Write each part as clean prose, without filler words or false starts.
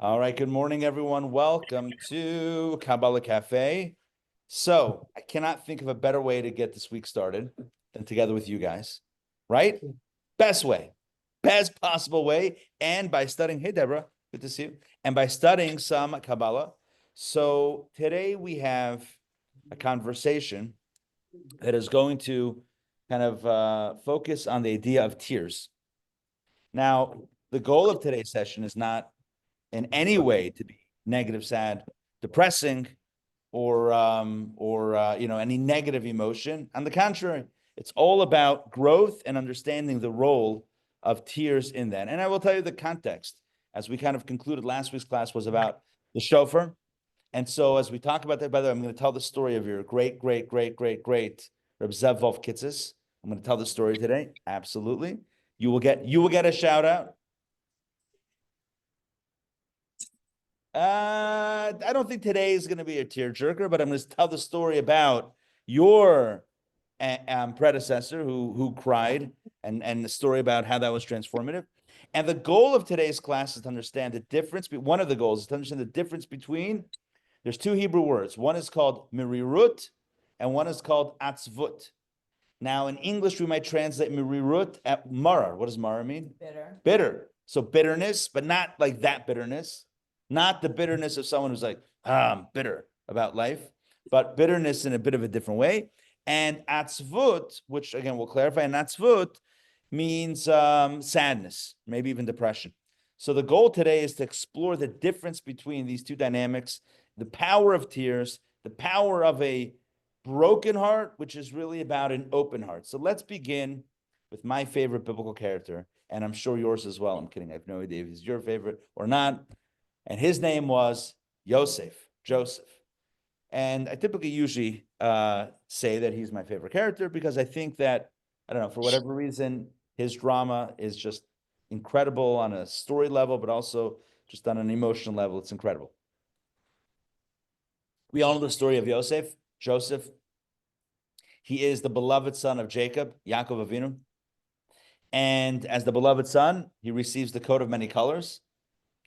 All right, good morning, everyone. Welcome to Kabbalah Café. So I cannot think of a better way to get this week started than together with you guys, right? Best way, best possible way. And by studying, hey, Deborah, good to see you. And by studying some Kabbalah. So today we have a conversation that is going to kind of focus on the idea of tears. Now, the goal of today's session is not in any way to be negative, sad, depressing, or any negative emotion. On the contrary, it's all about growth and understanding the role of tears in that. And I will tell you the context, as we kind of concluded last week's class, was about the shofar. And so as we talk about that, by the way, I'm going to tell the story of your great Reb Zev Wolf Kitzes. I'm going to tell the story today. Absolutely. You will get a shout out. I don't think today is going to be a tearjerker, but I'm going to tell the story about your predecessor who cried, and the story about how that was transformative. And the goal of today's class is to understand the difference. One of the goals is to understand the difference between. There's two Hebrew words. One is called mirirut, and one is called atzvut. Now, in English, we might translate mirirut at marar. What does marar mean? Bitter. Bitter. So bitterness, but not like that bitterness. Not the bitterness of someone who's like, I'm bitter about life, but bitterness in a bit of a different way. And atzvut, which again we'll clarify, and atzvut means sadness, maybe even depression. So the goal today is to explore the difference between these two dynamics, the power of tears, the power of a broken heart, which is really about an open heart. So let's begin with my favorite biblical character, and I'm sure yours as well. I'm kidding. I have no idea if he's your favorite or not. And his name was Joseph. And I typically usually say that he's my favorite character because I think that, I don't know, for whatever reason, his drama is just incredible on a story level, but also just on an emotional level. It's incredible. We all know the story of Joseph. He is the beloved son of Jacob, Yaakov Avinu. And as the beloved son, he receives the coat of many colors,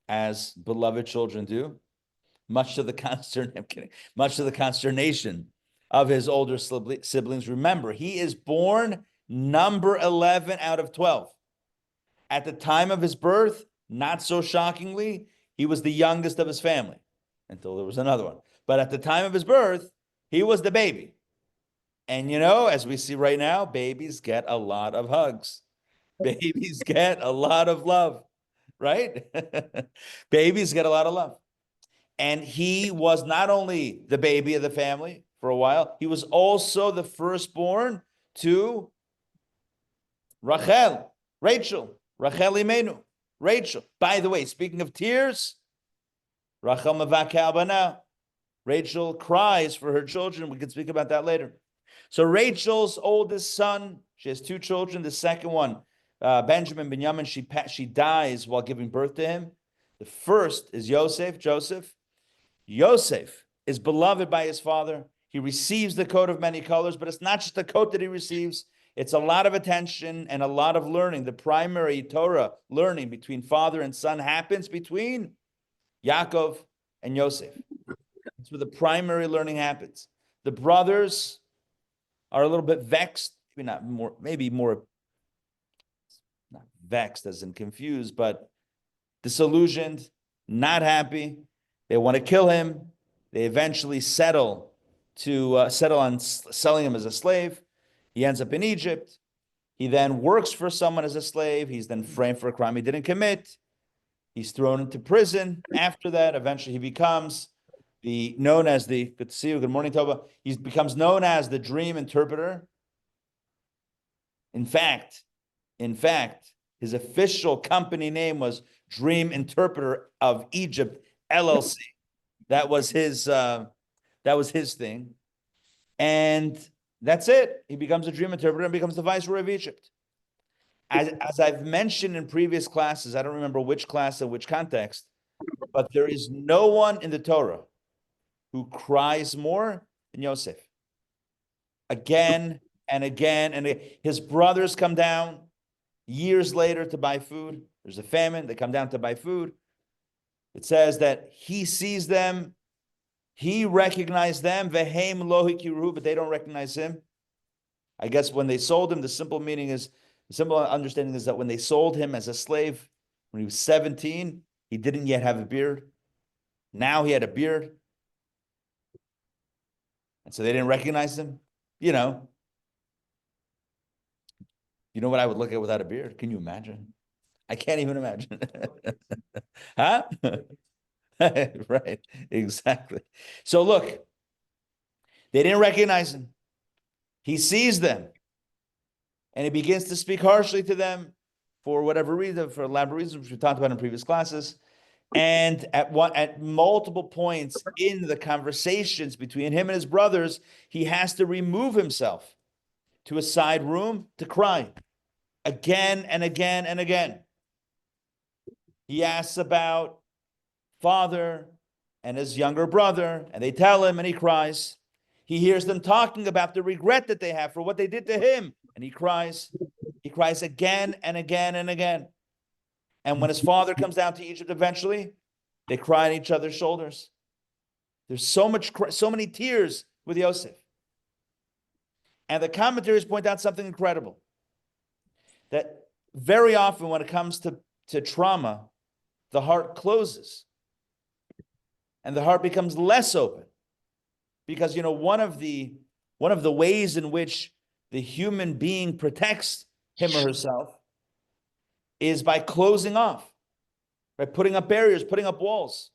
as beloved children do, much to the consternation of his older siblings. Remember, he is born number 11 out of 12. At the time of his birth, not so shockingly, he was the youngest of his family, until there was another one. But at the time of his birth, he was the baby. And as we see right now, babies get a lot of hugs. Babies get a lot of love. Right? Babies get a lot of love. And he was not only the baby of the family for a while, he was also the firstborn to Rachel Imenu, Rachel. By the way, speaking of tears, Rachel mevakeh bana. Rachel cries for her children. We can speak about that later. So Rachel's oldest son, she has two children. The second one, Benjamin Binyamin, she dies while giving birth to him. The first is Joseph. Joseph is beloved by his father. He receives the coat of many colors, but it's not just the coat that he receives. It's a lot of attention and a lot of learning. The primary Torah learning between father and son happens between Yaakov and Yosef. That's where the primary learning happens. The brothers are a little bit vexed, maybe more not vexed as in confused, but disillusioned, not happy. They want to kill him. They eventually settle on selling him as a slave. He ends up in Egypt. He then works for someone as a slave. He's then framed for a crime he didn't commit. He's thrown into prison. After that, eventually he becomes good to see you. Good morning, Toba. He becomes known as the dream interpreter. In fact, his official company name was Dream Interpreter of Egypt LLC. That was his thing. And that's it. He becomes a dream interpreter and becomes the viceroy of Egypt. As I've mentioned in previous classes, I don't remember which class and which context, but there is no one in the Torah who cries more than Yosef. Again and again. And his brothers come down years later to buy food. There's a famine. They come down to buy food. It says that he sees them, he recognized them, vehem lo hikiruhu, but they don't recognize him. I guess when they sold him, the simple understanding is that when they sold him as a slave, when he was 17, he didn't yet have a beard. Now he had a beard. And so they didn't recognize him. You know what I would look at without a beard? Can you imagine? I can't even imagine. Huh? Right, exactly. So look, they didn't recognize him. He sees them and he begins to speak harshly to them for whatever reason, for elaborate reasons, which we talked about in previous classes. And at multiple points in the conversations between him and his brothers, he has to remove himself to a side room to cry again and again and again. He asks about father and his younger brother, and they tell him, and he cries. He hears them talking about the regret that they have for what they did to him, and he cries. He cries again and again and again. And when his father comes down to Egypt eventually, they cry on each other's shoulders. There's so many tears with Yosef. And the commentaries point out something incredible. That very often when it comes to trauma, the heart closes. And the heart becomes less open. Because, one of the ways in which the human being protects him or herself is by closing off, by putting up barriers, putting up walls.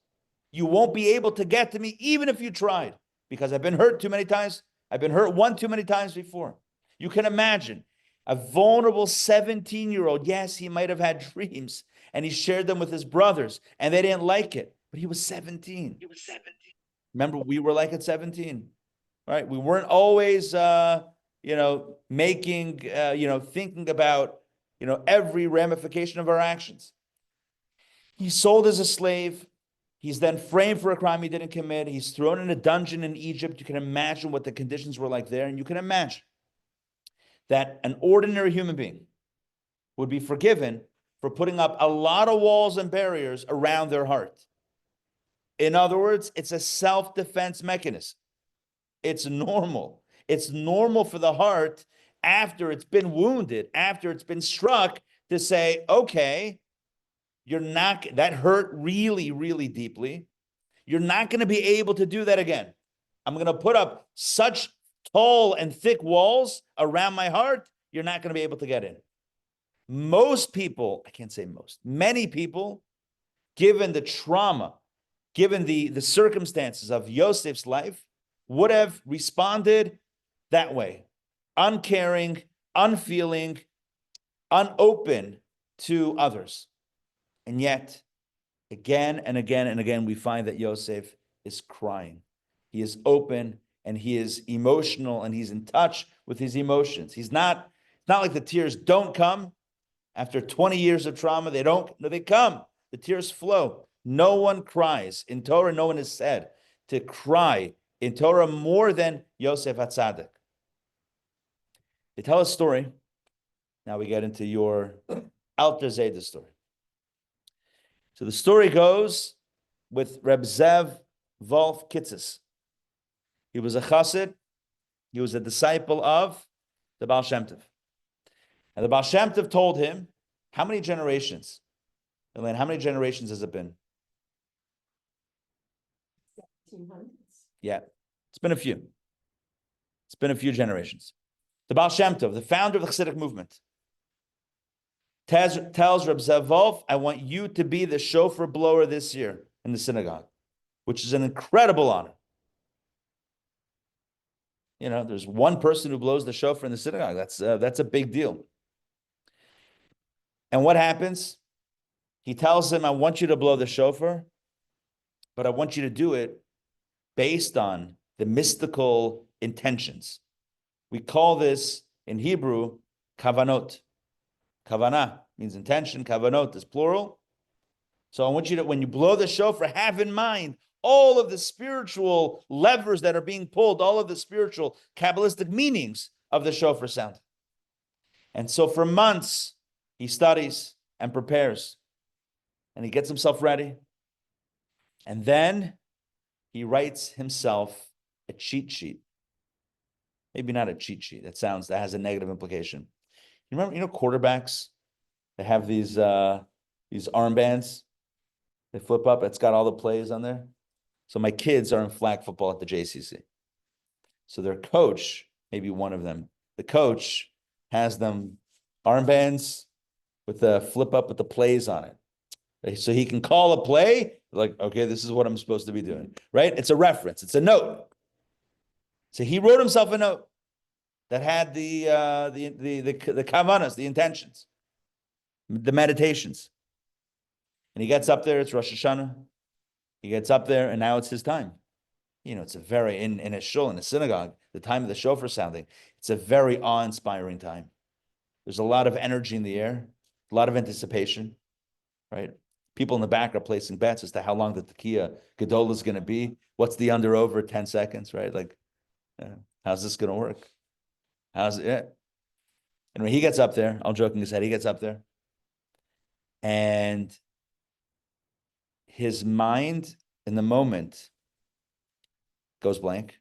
You won't be able to get to me even if you tried, because I've been hurt too many times. I've been hurt one too many times before. You can imagine a vulnerable 17-year-old. Yes, he might have had dreams and he shared them with his brothers and they didn't like it, but he was 17. Remember, we were like at 17, right? We weren't always, thinking about, every ramification of our actions. He's sold as a slave. He's then framed for a crime he didn't commit. He's thrown in a dungeon in Egypt. You can imagine what the conditions were like there. And you can imagine that an ordinary human being would be forgiven for putting up a lot of walls and barriers around their heart. In other words, it's a self-defense mechanism. It's normal. It's normal for the heart, after it's been wounded, after it's been struck, to say, okay, that hurt really, really deeply. You're not going to be able to do that again. I'm going to put up such tall and thick walls around my heart, you're not going to be able to get in. Most people, I can't say most, many people, given the trauma, given the circumstances of Yosef's life, would have responded that way. Uncaring, unfeeling, unopen to others. And yet, again and again and again, we find that Yosef is crying. He is open and he is emotional and he's in touch with his emotions. It's not like the tears don't come. After 20 years of trauma, they come. The tears flow. No one cries. In Torah, no one is said to cry in Torah more than Yosef HaTzadik. They tell a story. Now we get into your Alter Zayda story. So the story goes with Reb Zev Wolf Kitzes. He was a chassid. He was a disciple of the Baal Shem Tov. And the Baal Shem Tov told him, how many generations? Elaine, how many generations has it been? 1700s. Yeah, it's been a few. It's been a few generations. The Baal Shem Tov, the founder of the Chassidic movement, tells Reb Zev Wolf, I want you to be the shofar blower this year in the synagogue, which is an incredible honor. There's one person who blows the shofar in the synagogue. That's a big deal. And what happens? He tells him, I want you to blow the shofar, but I want you to do it based on the mystical intentions. We call this in Hebrew, kavanot. Kavanah means intention. Kavanot is plural. So I want you to, when you blow the shofar, have in mind all of the spiritual levers that are being pulled, all of the spiritual Kabbalistic meanings of the shofar sound. And so for months, he studies and prepares. And he gets himself ready. And then he writes himself a cheat sheet. Maybe not a cheat sheet. That has a negative implication. You remember, quarterbacks, they have these armbands. They flip up. It's got all the plays on there. So my kids are in flag football at the JCC. So their coach, maybe one of them, the coach has them armbands with the flip up with the plays on it. So he can call a play, like, okay, this is what I'm supposed to be doing, right? It's a reference. It's a note. So he wrote himself a note that had the kavanas, the intentions, the meditations. And he gets up there, it's Rosh Hashanah. He gets up there, and now it's his time. It's a very, in a shul, in a synagogue, the time of the shofar sounding, it's a very awe-inspiring time. There's a lot of energy in the air, a lot of anticipation, right? People in the back are placing bets as to how long the Tekiah Gedolah is going to be. What's the under-over 10 seconds, right? Like, how's this going to work? How's it? Yeah. And when he gets up there, I'm joking his head, he gets up there, and his mind in the moment goes blank,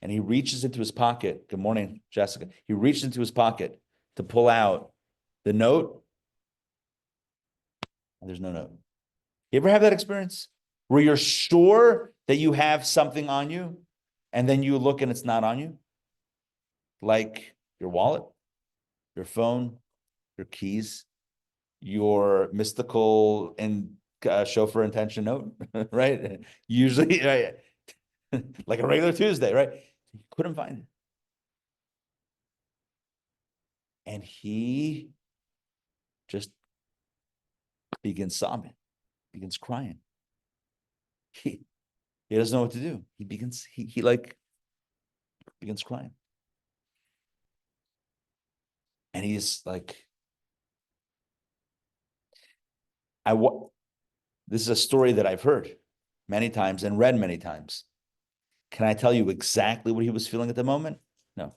and he reaches into his pocket. Good morning, Jessica. He reaches into his pocket to pull out the note, and there's no note. You ever have that experience where you're sure that you have something on you, and then you look and it's not on you? Like your wallet, your phone, your keys, your mystical and chauffeur intention note, right? Usually, right? Like a regular Tuesday, right? You couldn't find it. And he just begins sobbing, begins crying. He doesn't know what to do. He begins crying. And he's like, this is a story that I've heard many times and read many times. Can I tell you exactly what he was feeling at the moment? No.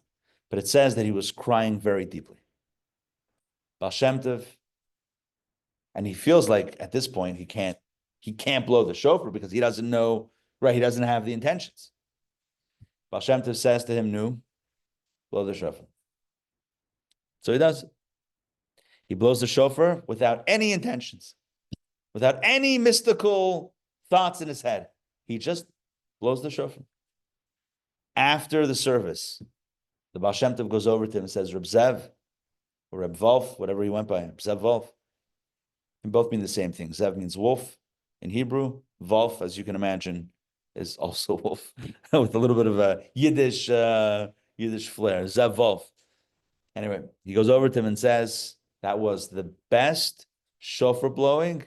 But it says that he was crying very deeply. Baal Shem Tov, and he feels like at this point he can't blow the shofar because he doesn't know, right? He doesn't have the intentions. Baal Shem Tov says to him, "Nu, blow the shofar." So he does. He blows the shofar without any intentions, without any mystical thoughts in his head. He just blows the shofar. After the service, the Baal Shem Tov goes over to him and says, "Reb Zev," or Reb Wolf, whatever he went by, Reb Zev Wolf. And both mean the same thing. Zev means wolf in Hebrew. Wolf, as you can imagine, is also wolf with a little bit of a Yiddish flair. Zev Wolf. Anyway, he goes over to him and says, "That was the best shofar blowing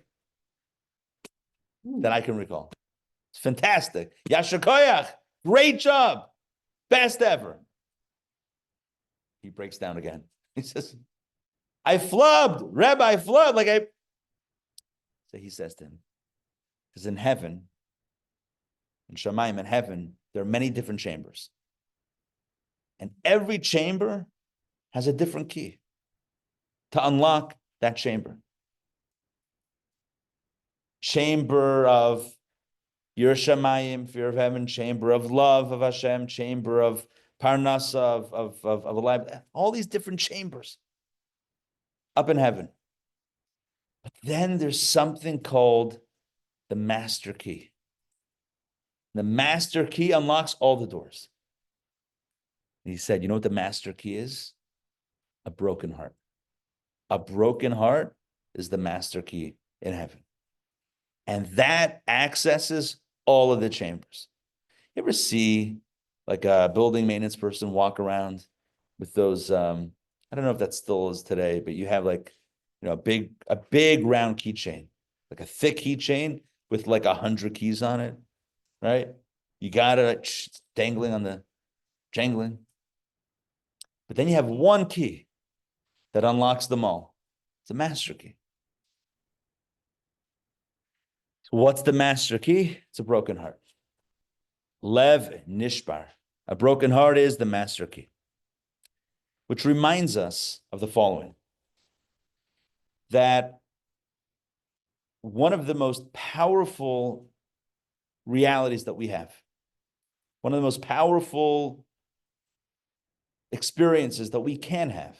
that I can recall. It's fantastic. Yasher koyach. Great job. Best ever." He breaks down again. He says, "I flubbed, Rebbe, I flubbed." So he says to him, because in heaven, in Shamayim, in heaven, there are many different chambers. And every chamber has a different key to unlock that chamber. Chamber of Yerushalayim, fear of heaven, chamber of love of Hashem, chamber of Parnasa, of life, all these different chambers up in heaven. But then there's something called the master key. The master key unlocks all the doors. And he said, you know what the master key is? A broken heart. A broken heart is the master key in heaven. And that accesses all of the chambers. You ever see like a building maintenance person walk around with those, I don't know if that still is today, but you have like, a big round keychain, like a thick keychain with like 100 keys on it, right? You got it dangling on the jangling. But then you have one key that unlocks them all. It's a master key. So what's the master key? It's a broken heart. Lev nishbar. A broken heart is the master key. Which reminds us of the following. That one of the most powerful realities that we have. One of the most powerful experiences that we can have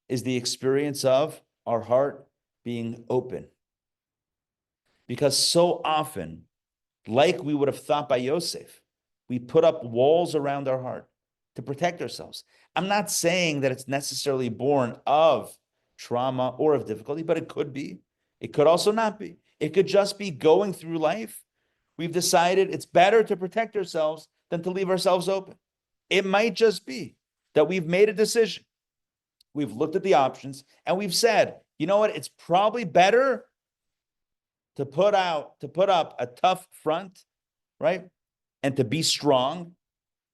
is the experience of our heart being open. Because so often, like we would have thought by Yosef, we put up walls around our heart to protect ourselves. I'm not saying that it's necessarily born of trauma or of difficulty, but it could be. It could also not be. It could just be going through life. We've decided it's better to protect ourselves than to leave ourselves open. It might just be that we've made a decision. We've looked at the options and we've said, you know what? It's probably better to put up a tough front, right? And to be strong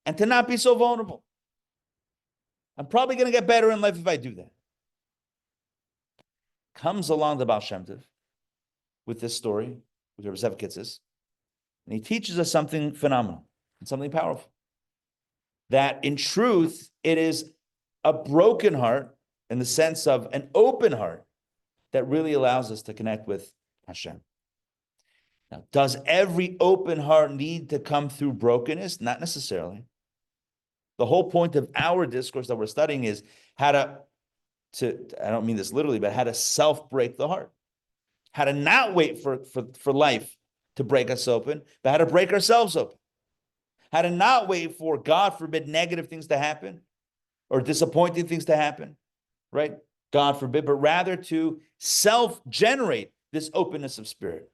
and to not be so vulnerable. I'm probably going to get better in life if I do that. Comes along the Baal Shem Tov with this story, with Rabbi Zev Kitzis, and he teaches us something phenomenal and something powerful. That in truth, it is a broken heart in the sense of an open heart that really allows us to connect with Hashem. Now, does every open heart need to come through brokenness? Not necessarily. The whole point of our discourse that we're studying is how to I don't mean this literally, but how to self-break the heart. How to not wait for life to break us open, but how to break ourselves open. How to not wait for, God forbid, negative things to happen or disappointing things to happen, right? God forbid, but rather to self-generate this openness of spirit,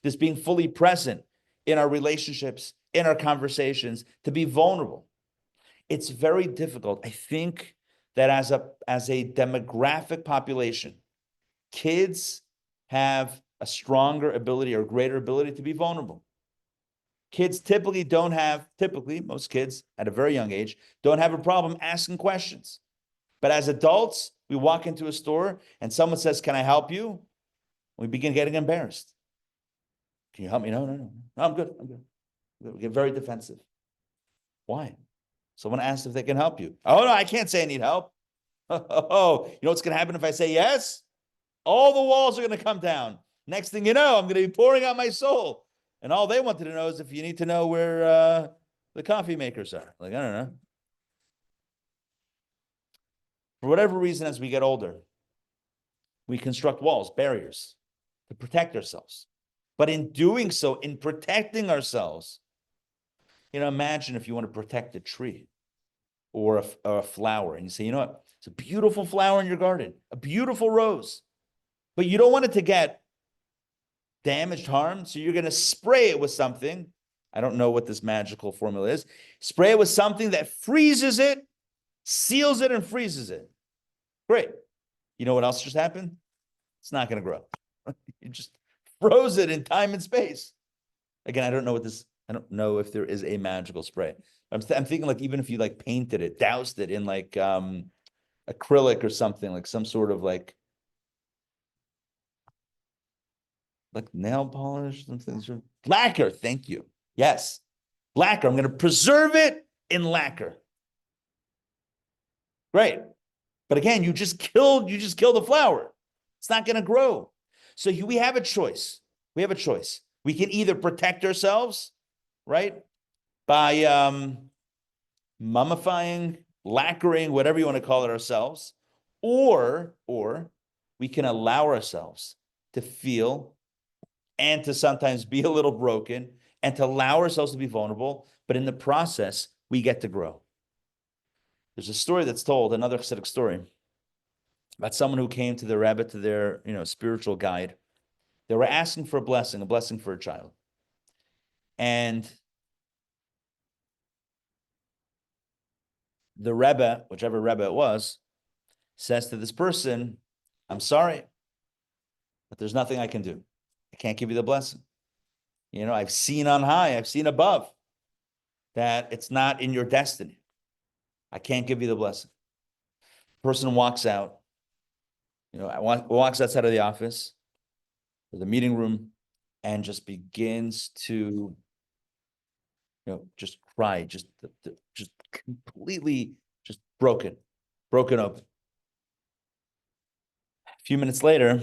this being fully present in our relationships, in our conversations, to be vulnerable. It's very difficult. I think that as a demographic population, kids have a stronger ability or greater ability to be vulnerable. Kids typically, most kids at a very young age, don't have a problem asking questions. But as adults, we walk into a store and someone says, "Can I help you?" We begin getting embarrassed. "Can you help me?" No, I'm good. We get very defensive. Why? Someone asks if they can help you. "Oh, no, I can't say I need help." Oh, you know what's going to happen if I say yes? All the walls are going to come down. Next thing you know, I'm going to be pouring out my soul. And all they wanted to know is if you need to know where the coffee makers are. Like, I don't know. For whatever reason, as we get older, we construct walls, barriers to protect ourselves. But in doing so, in protecting ourselves, imagine if you want to protect a tree or a flower, and you say, you know what? It's a beautiful flower in your garden, a beautiful rose, but you don't want it to get damaged, harmed, so you're going to spray it with something. I don't know what this magical formula is. Spray it with something that freezes it, seals it, and freezes it. Great. You know what else just happened? It's not going to grow. You just froze it in time and space. Again, I don't know if there is a magical spray. I'm thinking like even if you like painted it, doused it in like acrylic or something, like some sort of like nail polish, something. Lacquer, thank you. Yes, lacquer. I'm going to preserve it in lacquer. Great. But again, you just kill the flower. It's not going to grow. So we have a choice. We can either protect ourselves, right? By mummifying, lacquering, whatever you want to call it ourselves, or we can allow ourselves to feel and to sometimes be a little broken and to allow ourselves to be vulnerable, but in the process, we get to grow. There's a story that's told, another Hasidic story, about someone who came to the Rebbe, to their spiritual guide. They were asking for a blessing for a child. And the Rebbe, whichever Rebbe it was, says to this person, "I'm sorry, but there's nothing I can do. I can't give you the blessing. I've seen on high, I've seen above that it's not in your destiny. I can't give you the blessing." The person walks out, walks outside of the office or the meeting room and just begins to, just cry, just completely just broken open. A few minutes later,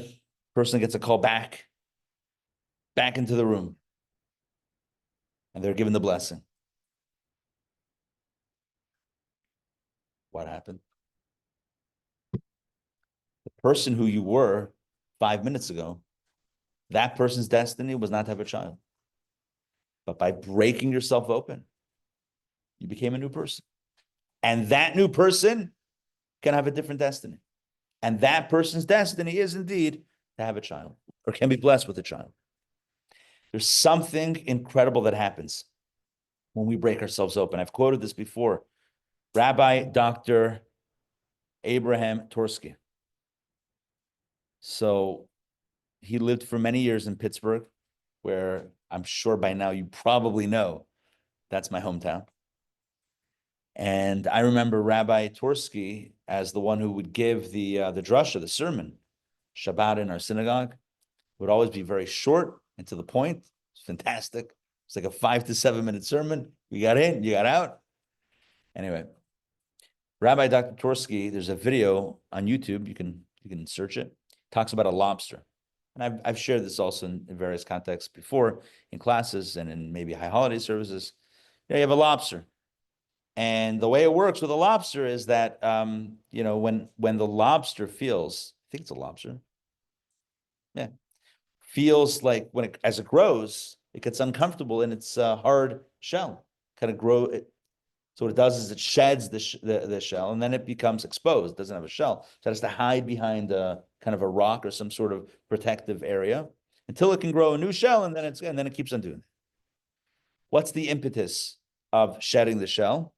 person gets a call back into the room. and they're given the blessing. What happened? The person who you were 5 minutes ago, that person's destiny was not to have a child. But by breaking yourself open, you became a new person. And that new person can have a different destiny. And that person's destiny is indeed to have a child or can be blessed with a child. There's something incredible that happens when we break ourselves open. I've quoted this before. Rabbi Dr. Abraham Torsky. So he lived for many years in Pittsburgh, where I'm sure by now you probably know that's my hometown. And I remember Rabbi Torsky as the one who would give the drasha, the sermon, Shabbat in our synagogue. It would always be very short and to the point. It's fantastic. It's like a 5 to 7 minute sermon. You got in, you got out. Anyway, Rabbi Dr. Torsky, there's a video on YouTube. You can search it. Talks about a lobster. And I've shared this also in various contexts before, in classes and in maybe high holiday services. You have a lobster. And the way it works with a lobster is that, when the lobster feels, I think it's a lobster. Yeah. Feels like as it grows, it gets uncomfortable in its hard shell. Kind of grow it. So what it does is it sheds the shell, and then it becomes exposed. It doesn't have a shell. So it has to hide behind kind of a rock or some sort of protective area until it can grow a new shell, and then it keeps on doing it. What's the impetus of shedding the shell?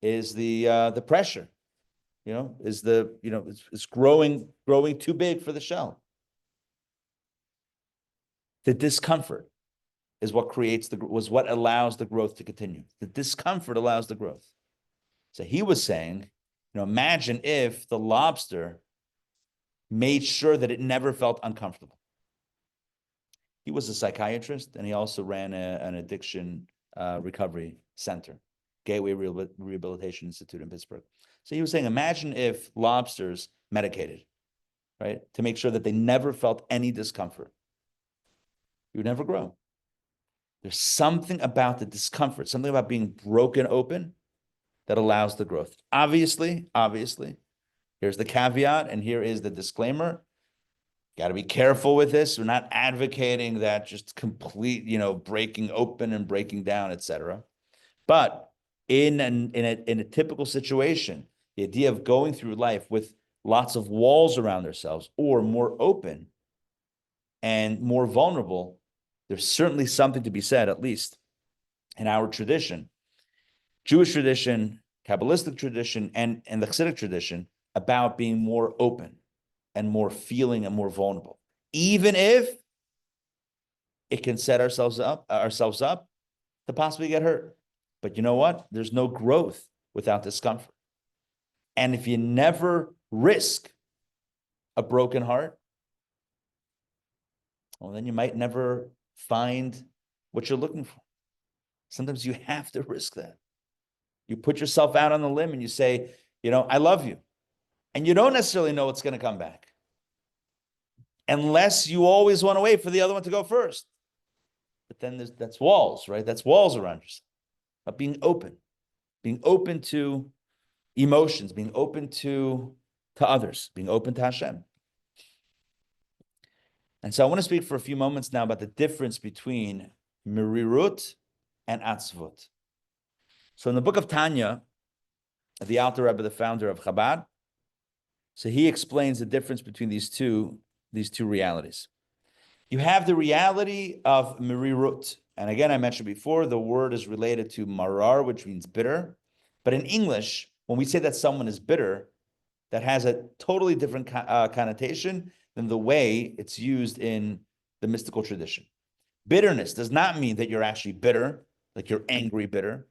Is the pressure, it's growing too big for the shell. The discomfort is what what allows the growth to continue. The discomfort allows the growth. So he was saying, imagine if the lobster made sure that it never felt uncomfortable. He was a psychiatrist, and he also ran an addiction recovery center, Gateway Rehabilitation Institute in Pittsburgh. So he was saying, imagine if lobsters medicated, right, to make sure that they never felt any discomfort. You would never grow. There's something about the discomfort, something about being broken open that allows the growth. Obviously, here's the caveat, and here is the disclaimer. Got to be careful with this. We're not advocating that just complete, breaking open and breaking down, etc. But in a typical situation, the idea of going through life with lots of walls around ourselves or more open and more vulnerable, there's certainly something to be said, at least in our tradition, Jewish tradition, Kabbalistic tradition, and the Hasidic tradition, about being more open and more feeling and more vulnerable, even if it can set ourselves up to possibly get hurt. But you know what? There's no growth without discomfort. And if you never risk a broken heart, well, then you might never find what you're looking for. Sometimes you have to risk that. You put yourself out on the limb and you say, I love you. And you don't necessarily know what's going to come back, unless you always want to wait for the other one to go first. But then that's walls, right? That's walls around yourself. But being open to emotions, being open to others, being open to Hashem. And so I want to speak for a few moments now about the difference between merirut and atzvut. So in the book of Tanya, the Alter Rebbe, the founder of Chabad, so he explains the difference between these two realities. You have the reality of merirut. And again, I mentioned before, the word is related to marar, which means bitter. But in English, when we say that someone is bitter, that has a totally different connotation than the way it's used in the mystical tradition. Bitterness does not mean that you're actually bitter, like you're angry bitter.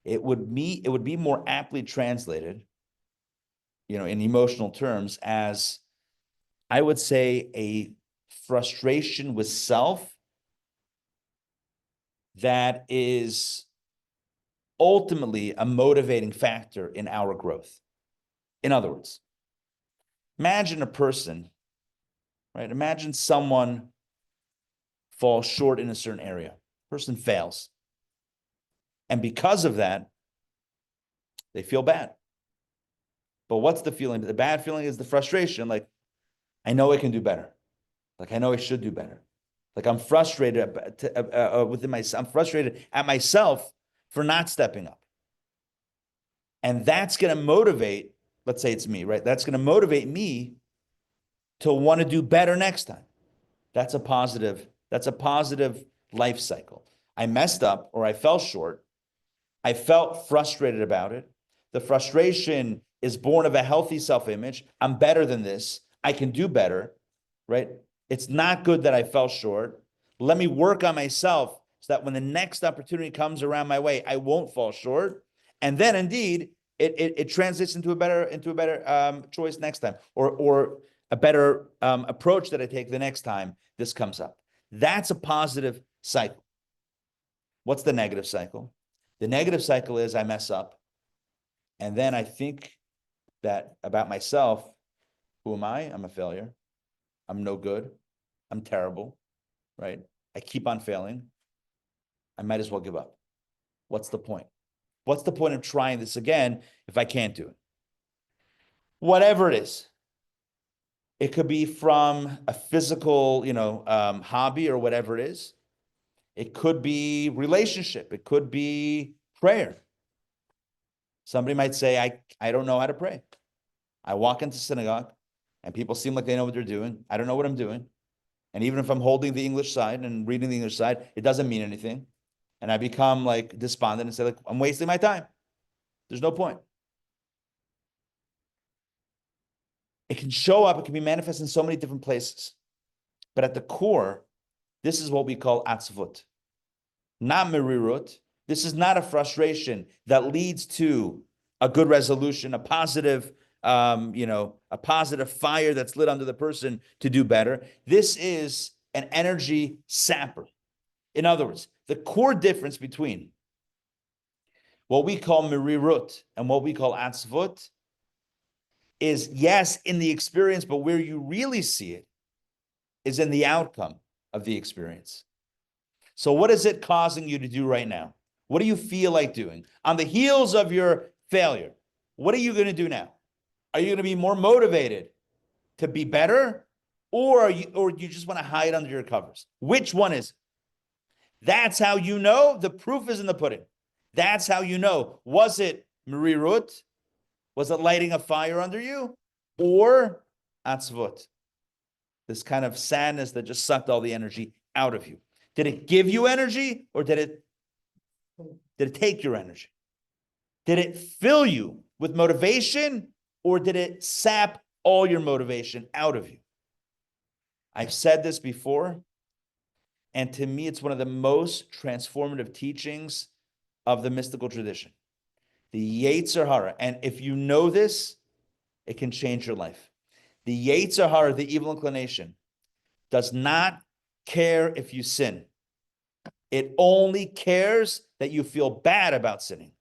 It would be more aptly translated, in emotional terms, as, I would say, a frustration with self that is ultimately a motivating factor in our growth. In other words, imagine a person, right? Imagine someone falls short in a certain area, Person fails. And because of that, they feel bad. But what's the feeling? The bad feeling is the frustration. Like, I know I can do better. Like, I know I should do better. Like, I'm frustrated within myself. I'm frustrated at myself for not stepping up. And that's going to motivate, let's say it's me, right? That's going to motivate me to want to do better next time. That's a positive life cycle. I messed up or I fell short. I felt frustrated about it. The frustration is born of a healthy self-image. I'm better than this. I can do better, right? It's not good that I fell short. Let me work on myself so that when the next opportunity comes around my way, I won't fall short. And then indeed, it translates into a better choice next time, or a better approach that I take the next time this comes up. That's a positive cycle. What's the negative cycle? The negative cycle is I mess up, and then I think that about myself. Who am I? I'm a failure. I'm no good. I'm terrible, right? I keep on failing. I might as well give up. What's the point? What's the point of trying this again if I can't do it? Whatever it is. It could be from a physical, hobby or whatever it is. It could be relationship. It could be prayer. Somebody might say, I don't know how to pray. I walk into synagogue and people seem like they know what they're doing. I don't know what I'm doing. And even if I'm holding the English side and reading the English side, it doesn't mean anything. And I become like despondent and say, like, I'm wasting my time. There's no point. It can show up, it can be manifest in so many different places. But at the core, this is what we call atzvut, not merirut. This is not a frustration that leads to a good resolution, a positive fire that's lit under the person to do better. This is an energy sapper. In other words, the core difference between what we call merirut and what we call atzvut is, yes, in the experience, but where you really see it is in the outcome of the experience. So what is it causing you to do right now? What do you feel like doing? On the heels of your failure, what are you going to do now? Are you going to be more motivated to be better, or you just want to hide under your covers? Which one is it? That's how you know. The proof is in the pudding. That's how you know. Was it merirut? Was it lighting a fire under you? Or atzvut? This kind of sadness that just sucked all the energy out of you. Did it give you energy, or did it take your energy? Did it fill you with motivation, or did it sap all your motivation out of you? I've said this before, and to me, it's one of the most transformative teachings of the mystical tradition. The Yetzer Hara, and if you know this, it can change your life. The Yetzer Hara, the evil inclination, does not care if you sin. It only cares that you feel bad about sinning.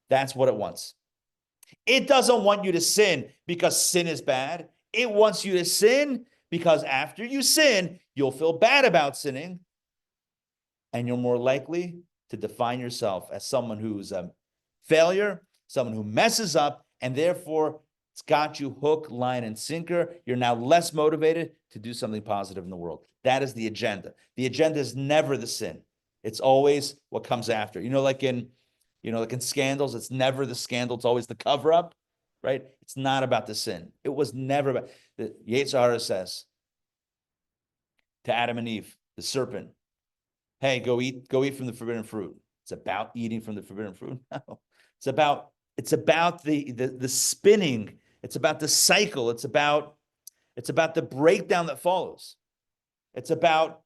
That's what it wants. It doesn't want you to sin because sin is bad. It wants you to sin because after you sin, you'll feel bad about sinning, and you're more likely to define yourself as someone who's a failure, someone who messes up, and therefore it's got you hook, line, and sinker. You're now less motivated to do something positive in the world. That is the agenda. The agenda is never the sin. It's always what comes after. Like in scandals, it's never the scandal. It's always the cover up, right? It's not about the sin. It was never about. The Yetzer Hara says to Adam and Eve, the serpent, hey, go eat from the forbidden fruit. It's about eating from the forbidden fruit. No, it's about the spinning. It's about the cycle. It's about the breakdown that follows. It's about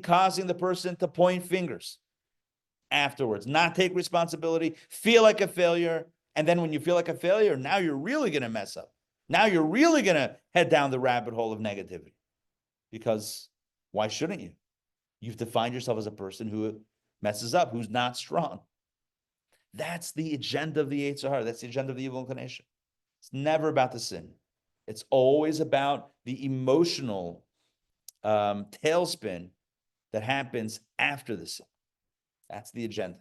causing the person to point fingers afterwards, not take responsibility, feel like a failure. And then when you feel like a failure, now you're really going to mess up. Now you're really going to head down the rabbit hole of negativity. Because why shouldn't you? You've defined yourself as a person who messes up, who's not strong. That's the agenda of the Yetzer Hara. That's the agenda of the evil inclination. It's never about the sin. It's always about the emotional tailspin that happens after the sin. That's the agenda.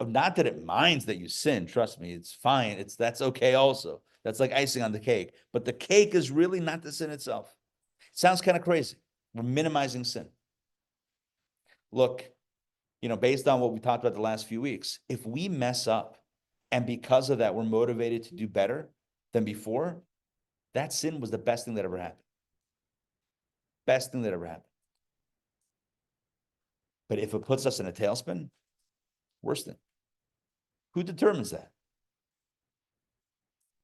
Not that it minds that you sin. Trust me, it's fine. That's okay also. That's like icing on the cake. But the cake is really not the sin itself. It sounds kind of crazy. We're minimizing sin. Look, based on what we talked about the last few weeks, if we mess up and because of that, we're motivated to do better than before, that sin was the best thing that ever happened. Best thing that ever happened. But if it puts us in a tailspin, worst thing. Who determines that?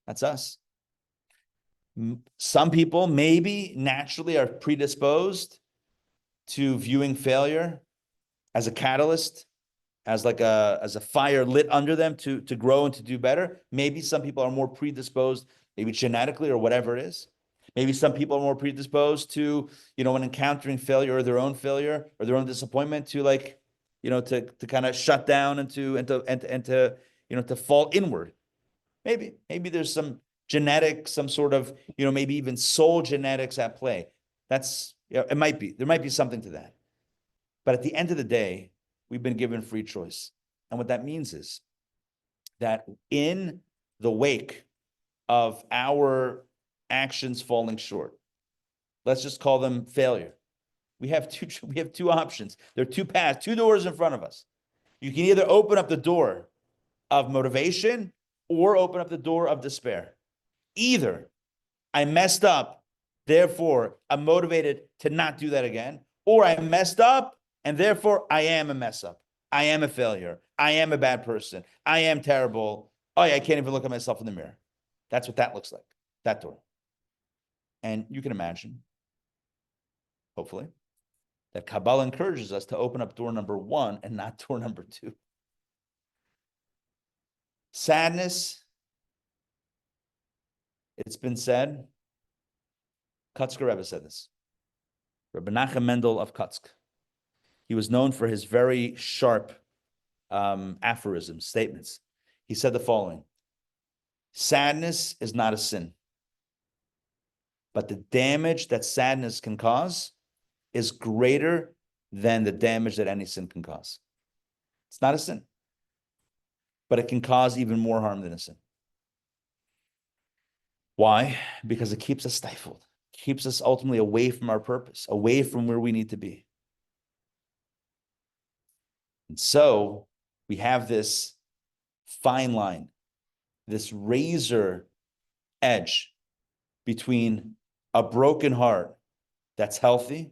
That's us. Some people maybe naturally are predisposed to viewing failure as a catalyst, as a fire lit under them to grow and to do better. Maybe some people are more predisposed, maybe genetically or whatever it is. Maybe some people are more predisposed to, when encountering failure or their own failure or their own disappointment to to kind of shut down and to fall inward. Maybe there's some genetic, some sort of, maybe even soul genetics at play. It might be. There might be something to that. But at the end of the day, we've been given free choice. And what that means is that in the wake of our actions falling short, let's just call them failure. We have two options. There are two paths, two doors in front of us. You can either open up the door of motivation or open up the door of despair. Either I messed up, therefore I'm motivated to not do that again, or I messed up and therefore I am a mess up. I am a failure. I am a bad person. I am terrible. Oh yeah, I can't even look at myself in the mirror. That's what that looks like, that door. And you can imagine, hopefully, that Kabbalah encourages us to open up door number one and not door number two. Sadness, it's been said, Kutzker Rebbe said this, Rabbi Nachum Mendel of Kutsk. He was known for his very sharp aphorisms, statements. He said the following: sadness is not a sin, but the damage that sadness can cause is greater than the damage that any sin can cause. It's not a sin, but it can cause even more harm than a sin. Why? Because it keeps us stifled, keeps us ultimately away from our purpose, away from where we need to be. And so we have this fine line, this razor edge between a broken heart that's healthy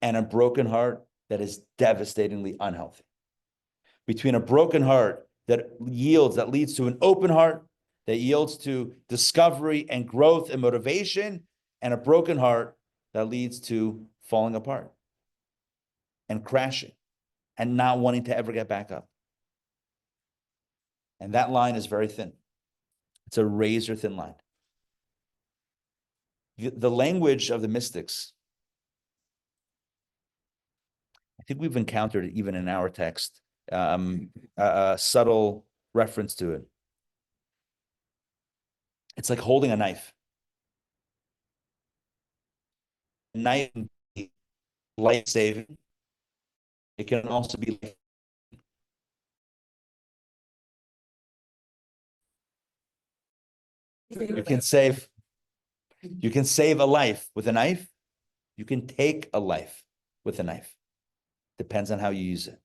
and a broken heart that is devastatingly unhealthy. Between a broken heart that leads to an open heart, that yields to discovery and growth and motivation, and a broken heart that leads to falling apart and crashing and not wanting to ever get back up. And that line is very thin. It's a razor thin line. The language of the mystics, I think we've encountered it even in our text, a subtle reference to it. It's like holding a knife. A knife can be life-saving. It can also be you can save a life with a knife. You can take a life with a knife. Depends on how you use it.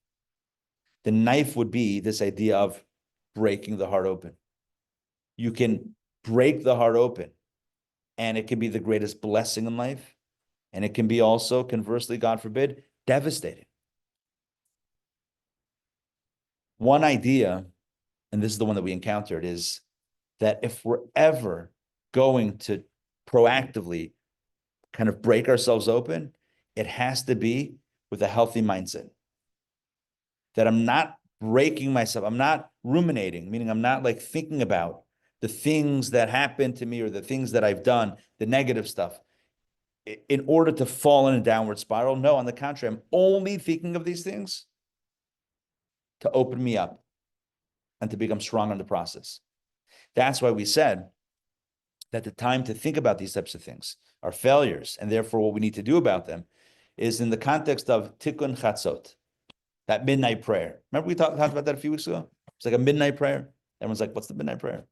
The knife would be this idea of breaking the heart open. You can break the heart open, and it can be the greatest blessing in life. And it can be also, conversely, God forbid, devastating. One idea, and this is the one that we encountered, is that if we're ever going to proactively kind of break ourselves open, it has to be with a healthy mindset. That I'm not breaking myself. I'm not ruminating, meaning I'm not like thinking about the things that happened to me or the things that I've done, the negative stuff, in order to fall in a downward spiral. No, on the contrary, I'm only thinking of these things to open me up and to become strong in the process. That's why we said that the time to think about these types of things, our failures, and therefore what we need to do about them, is in the context of tikkun chatzot. That midnight prayer. Remember we talked about that a few weeks ago? It's like a midnight prayer. Everyone's like, what's the midnight prayer?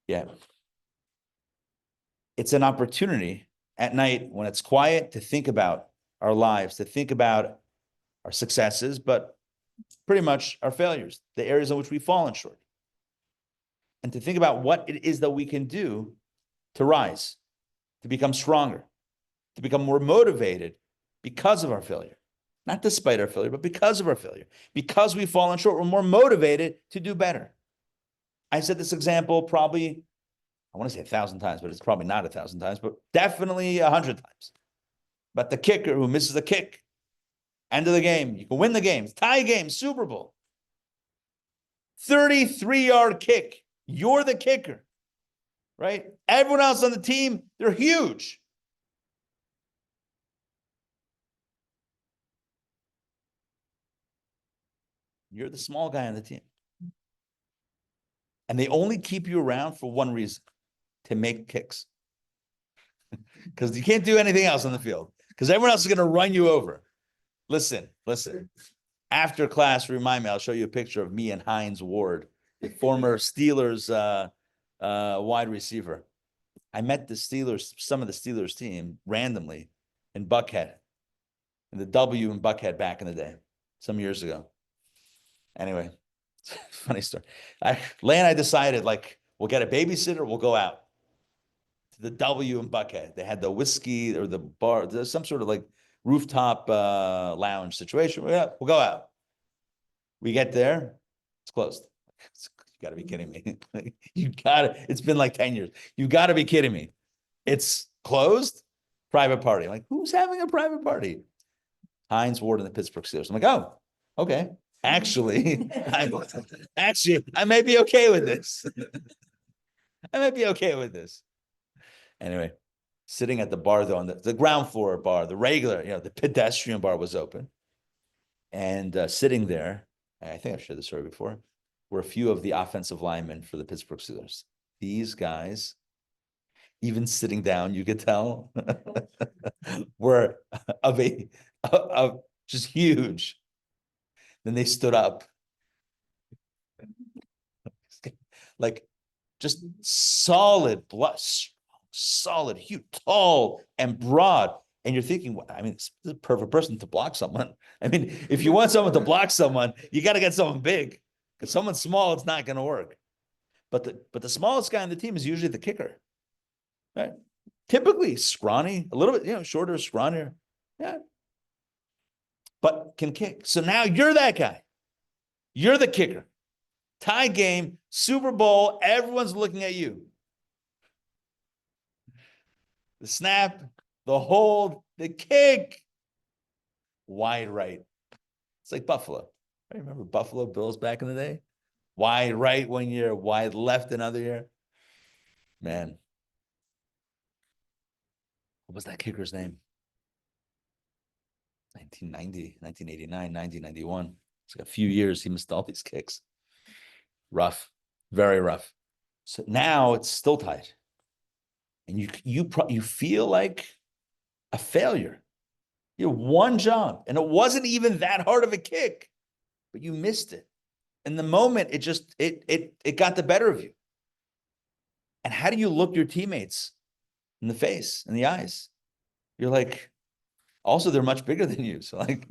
Yeah. It's an opportunity at night when it's quiet to think about our lives, to think about our successes, but pretty much our failures, the areas in which we've fallen short. And to think about what it is that we can do to rise, to become stronger, to become more motivated because of our failure. Not despite our failure, but because of our failure. Because we've fallen short, we're more motivated to do better. I said this example probably, I want to say 1,000 times, but it's probably not 1,000 times, but definitely 100 times. But the kicker who misses a kick, end of the game, you can win the game, tie game, Super Bowl. 33-yard kick. You're the kicker, right? Everyone else on the team, they're huge. You're the small guy on the team. And they only keep you around for one reason, to make kicks. Because you can't do anything else on the field. Because everyone else is going to run you over. Listen. After class, remind me, I'll show you a picture of me and Hines Ward, the former Steelers wide receiver. I met some of the Steelers team randomly in Buckhead, in the W in Buckhead back in the day, some years ago. Anyway, funny story. Leigh and I decided, like, we'll get a babysitter, we'll go out to the W in Buckhead. They had the whiskey or the bar, there's some sort of like rooftop lounge situation. We'll go out. We get there, it's closed. You got to be kidding me. It's been like 10 years. You got to be kidding me. It's closed, private party. I'm like, who's having a private party? Hines Ward and the Pittsburgh Steelers. I'm like, oh, okay. Actually, I may be okay with this. I might be okay with this. Anyway, sitting at the bar though, on the ground floor bar, the regular, the pedestrian bar was open. And sitting there, I think I've shared this story before, were a few of the offensive linemen for the Pittsburgh Steelers. These guys, even sitting down, you could tell, were of just huge. Then they stood up, like just solid, huge, tall and broad. And you're thinking, I mean, this is a perfect person to block someone. I mean, if you want someone to block someone, you got to get someone big. Because someone small, it's not going to work. But the smallest guy on the team is usually the kicker, right? Typically scrawny, a little bit, shorter, scrawnier, yeah. But can kick. So now you're that guy. You're the kicker. Tie game, Super Bowl, everyone's looking at you. The snap, the hold, the kick. Wide right. It's like Buffalo. I remember Buffalo Bills back in the day. Wide right one year, wide left another year. Man. What was that kicker's name? 1990, 1989, 1991. It's like a few years he missed all these kicks. Rough. Very rough. So now it's still tight. And you feel like a failure. You had one job, and it wasn't even that hard of a kick, but you missed it. In the moment, it got the better of you. And how do you look your teammates in the face, in the eyes? You're like, also, they're much bigger than you. So like,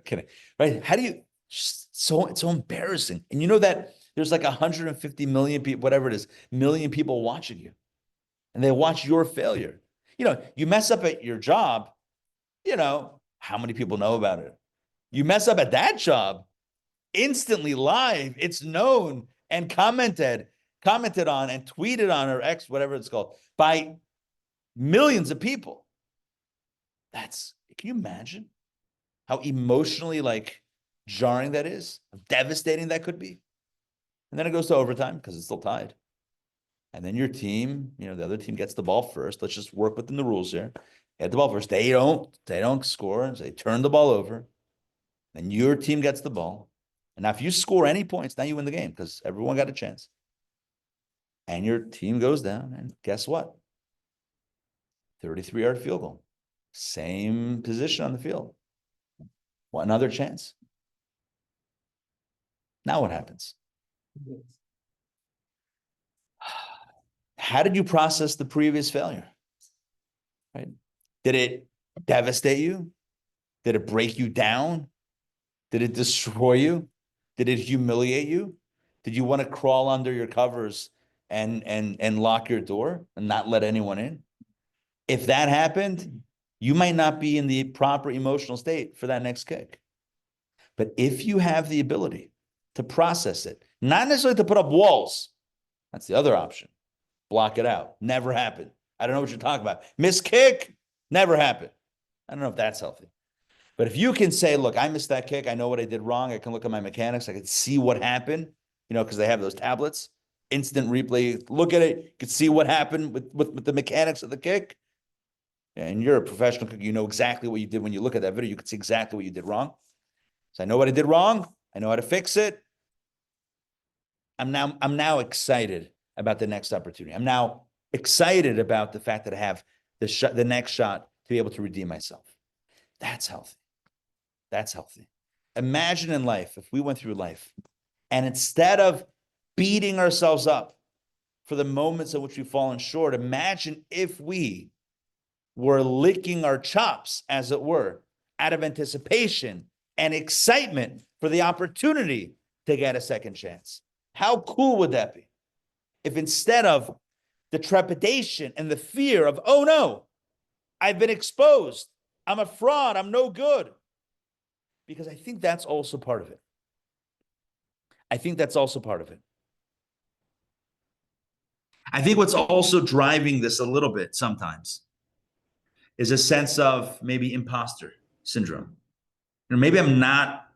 kidding, right? How do you, it's so embarrassing. And you know that there's like 150 million people, whatever it is, million people watching you. And they watch your failure. You mess up at your job, how many people know about it? You mess up at that job, instantly live, it's known and commented on and tweeted on, or X, whatever it's called, by millions of people. Can you imagine how emotionally jarring that is? How devastating that could be? And then it goes to overtime because it's still tied. And then your team, the other team gets the ball first. Let's just work within the rules here. Get the ball first. They don't score. So they turn the ball over. Then your team gets the ball. And now if you score any points, now you win the game because everyone got a chance. And your team goes down. And guess what? 33-yard field goal. Same position on the field. Well, another chance. Now what happens? How did you process the previous failure? Right? Did it devastate you? Did it break you down? Did it destroy you? Did it humiliate you? Did you want to crawl under your covers and lock your door and not let anyone in? If that happened, you might not be in the proper emotional state for that next kick. But if you have the ability to process it, not necessarily to put up walls, that's the other option. Block it out. Never happened. I don't know what you're talking about. Miss kick, never happened. I don't know if that's healthy. But if you can say, look, I missed that kick. I know what I did wrong. I can look at my mechanics. I can see what happened, because they have those tablets, instant replay. Look at it. You can see what happened with the mechanics of the kick. And you're a professional cook. You know exactly what you did when you look at that video. You can see exactly what you did wrong. So I know what I did wrong. I know how to fix it. I'm now excited about the next opportunity. I'm now excited about the fact that I have the next shot to be able to redeem myself. That's healthy. That's healthy. Imagine in life, if we went through life and instead of beating ourselves up for the moments in which we've fallen short, imagine if we were licking our chops, as it were, out of anticipation and excitement for the opportunity to get a second chance. How cool would that be? If instead of the trepidation and the fear of, oh no, I've been exposed, I'm a fraud, I'm no good. Because I think that's also part of it. I think that's also part of it. I think what's also driving this a little bit sometimes is a sense of maybe imposter syndrome. Maybe I'm not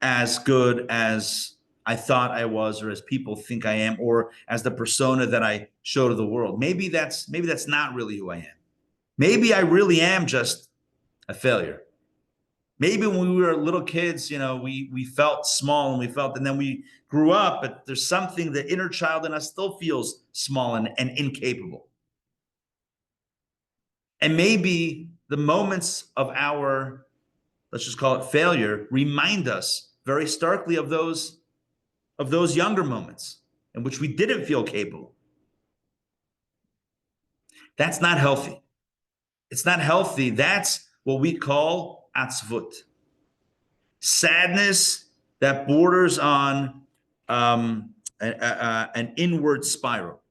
as good as I thought I was, or as people think I am, or as the persona that I show to the world. Maybe that's not really who I am. Maybe I really am just a failure. Maybe when we were little kids, we felt small and then we grew up, but there's something, the inner child in us still feels small and incapable. And maybe the moments of our, let's just call it failure, remind us very starkly of those younger moments in which we didn't feel capable. That's not healthy. It's not healthy. That's what we call atzvut. Sadness that borders on an inward spiral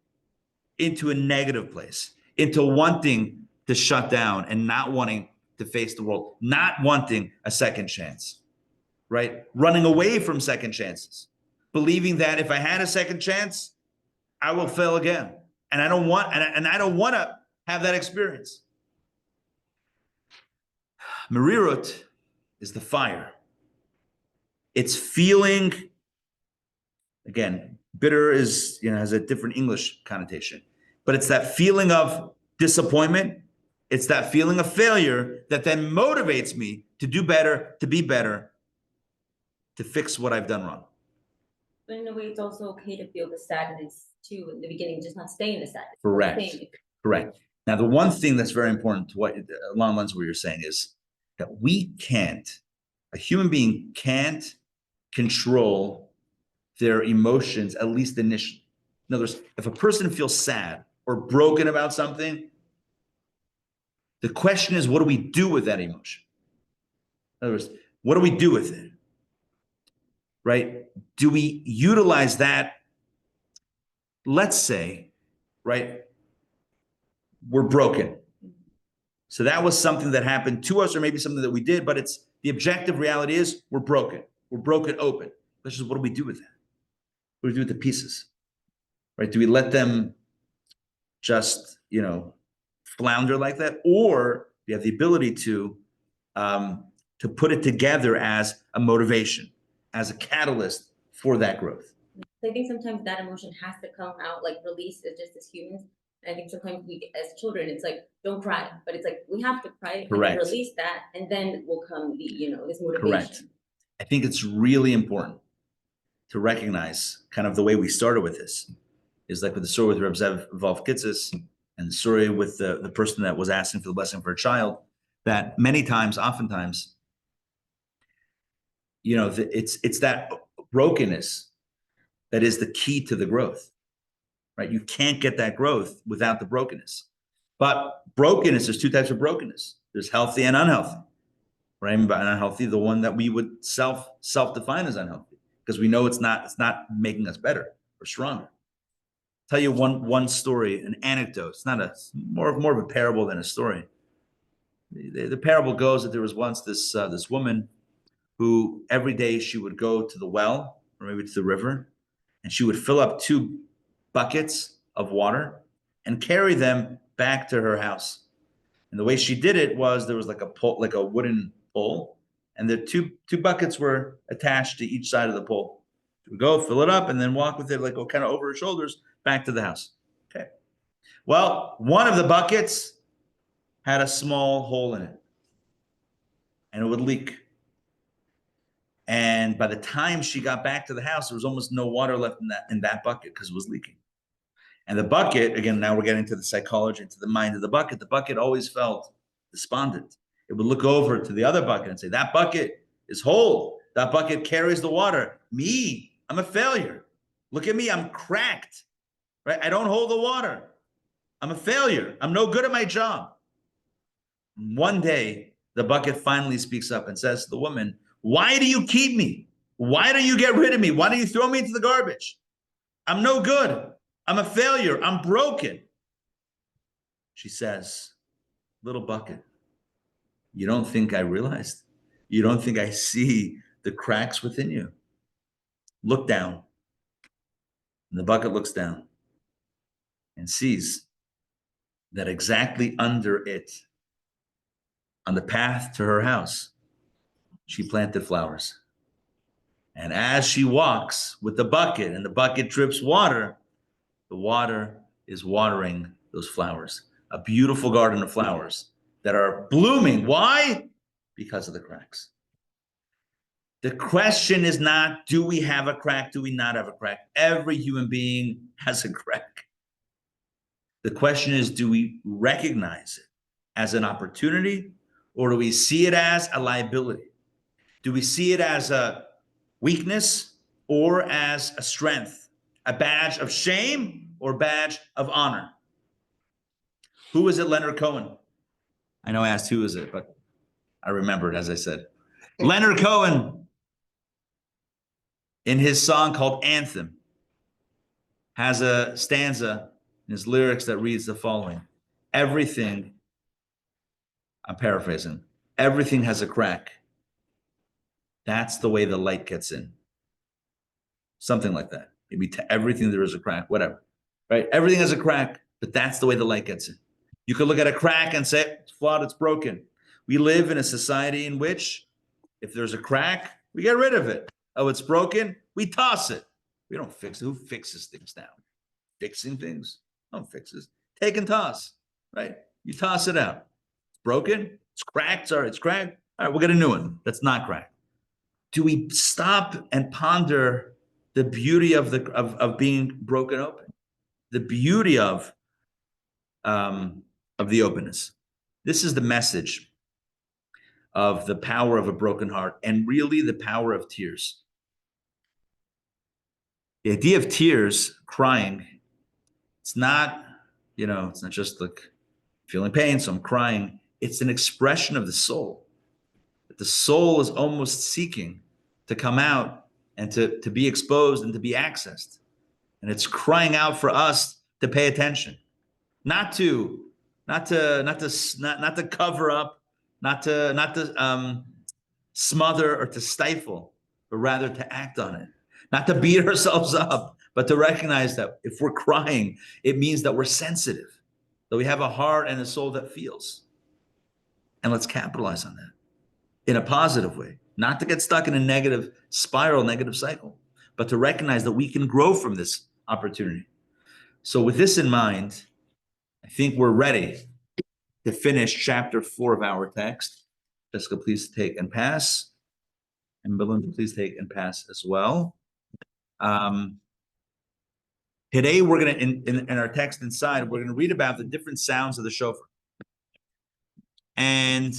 into a negative place, into wanting to shut down and not wanting to face the world, not wanting a second chance, right? Running away from second chances, believing that if I had a second chance, I will fail again. And I don't want to have that experience. Merirut is the fire. It's feeling, again, bitter is, has a different English connotation, but it's that feeling of disappointment. It's that feeling of failure that then motivates me to do better, to be better, to fix what I've done wrong. But in a way, it's also okay to feel the sadness too in the beginning, just not stay in the sadness. Correct. Now, the one thing that's very important to what along the lines of what you're saying is that a human being can't control their emotions, at least initially. In other words, if a person feels sad or broken about something, the question is, what do we do with that emotion? In other words, what do we do with it? Right? Do we utilize that? Let's say, right, we're broken. So that was something that happened to us, or maybe something that we did, but it's the objective reality is we're broken. We're broken open. That's just, what do we do with that? What do we do with the pieces? Right? Do we let them just, flounder like that? Or do you have the ability to put it together as a motivation, as a catalyst for that growth? I think sometimes that emotion has to come out, like release it just as humans. And I think sometimes we, as children, it's like, don't cry, but it's like, we have to cry and release that, and then will come the, this motivation. Correct. I think it's really important to recognize kind of the way we started with this is like with the story with Reb Zev Kitzis and the story with the person that was asking for the blessing for a child, that oftentimes, it's that brokenness that is the key to the growth, right? You can't get that growth without the brokenness. But brokenness, there's two types of brokenness. There's healthy and unhealthy, right? And by unhealthy, the one that we would self-define as unhealthy, because we know it's not making us better or stronger. Tell you one story, an anecdote. It's not more of a parable than a story. The parable goes that there was once this woman who every day she would go to the well or maybe to the river, and she would fill up 2 buckets of water and carry them back to her house. And the way she did it was there was like a pole, like a wooden pole, and the two buckets were attached to each side of the pole. She would go fill it up and then walk with it like kind of over her shoulders back to the house. Okay. Well, one of the buckets had a small hole in it, and it would leak. And by the time she got back to the house, there was almost no water left in that bucket because it was leaking. And the bucket, again, now we're getting to the psychology, into the mind of the bucket. The bucket always felt despondent. It would look over to the other bucket and say, that bucket is whole. That bucket carries the water. Me, I'm a failure. Look at me, I'm cracked, right? I don't hold the water. I'm a failure. I'm no good at my job. One day, the bucket finally speaks up and says to the woman, why do you keep me? Why do you get rid of me? Why do you throw me into the garbage? I'm no good. I'm a failure. I'm broken. She says, little bucket, you don't think I realized? You don't think I see the cracks within you? Look down. And the bucket looks down and sees that exactly under it, on the path to her house, she planted flowers. And as she walks with the bucket and the bucket drips water, the water is watering those flowers. A beautiful garden of flowers that are blooming. Why? Because of the cracks. The question is not, do we have a crack? Do we not have a crack? Every human being has a crack. The question is, do we recognize it as an opportunity, or do we see it as a liability? Do we see it as a weakness or as a strength, a badge of shame or badge of honor? Who is it? Leonard Cohen. I know I asked who is it, but I remembered, as I said. Leonard Cohen, in his song called Anthem, has a stanza in his lyrics that reads the following. Everything, I'm paraphrasing, everything has a crack. That's the way the light gets in. Something like that. Maybe to everything there is a crack, whatever, right? Everything has a crack, but that's the way the light gets in. You could look at a crack and say, it's flawed, it's broken. We live in a society in which if there's a crack, we get rid of it. Oh, it's broken, we toss it. We don't fix it. Who fixes things now? Fixing things? Don't fix it. Take and toss, right? You toss it out. It's broken, it's cracked, sorry, it's cracked. All right, we'll get a new one that's not cracked. Do we stop and ponder the beauty of being broken open? The beauty of the openness. This is the message of the power of a broken heart, and really the power of tears. The idea of tears, crying, it's not, it's not just like feeling pain, so I'm crying. It's an expression of the soul. That the soul is almost seeking to come out and to be exposed and to be accessed. And it's crying out for us to pay attention, not to cover up, not to smother or to stifle, but rather to act on it, not to beat ourselves up, but to recognize that if we're crying, it means that we're sensitive, that we have a heart and a soul that feels. And let's capitalize on that in a positive way, not to get stuck in a negative spiral, negative cycle, but to recognize that we can grow from this opportunity. So with this in mind, I think we're ready to finish chapter 4 of our text. Jessica, please take and pass. And Belinda, please take and pass as well. Today, we're going to, in our text inside, we're going to read about the different sounds of the shofar. And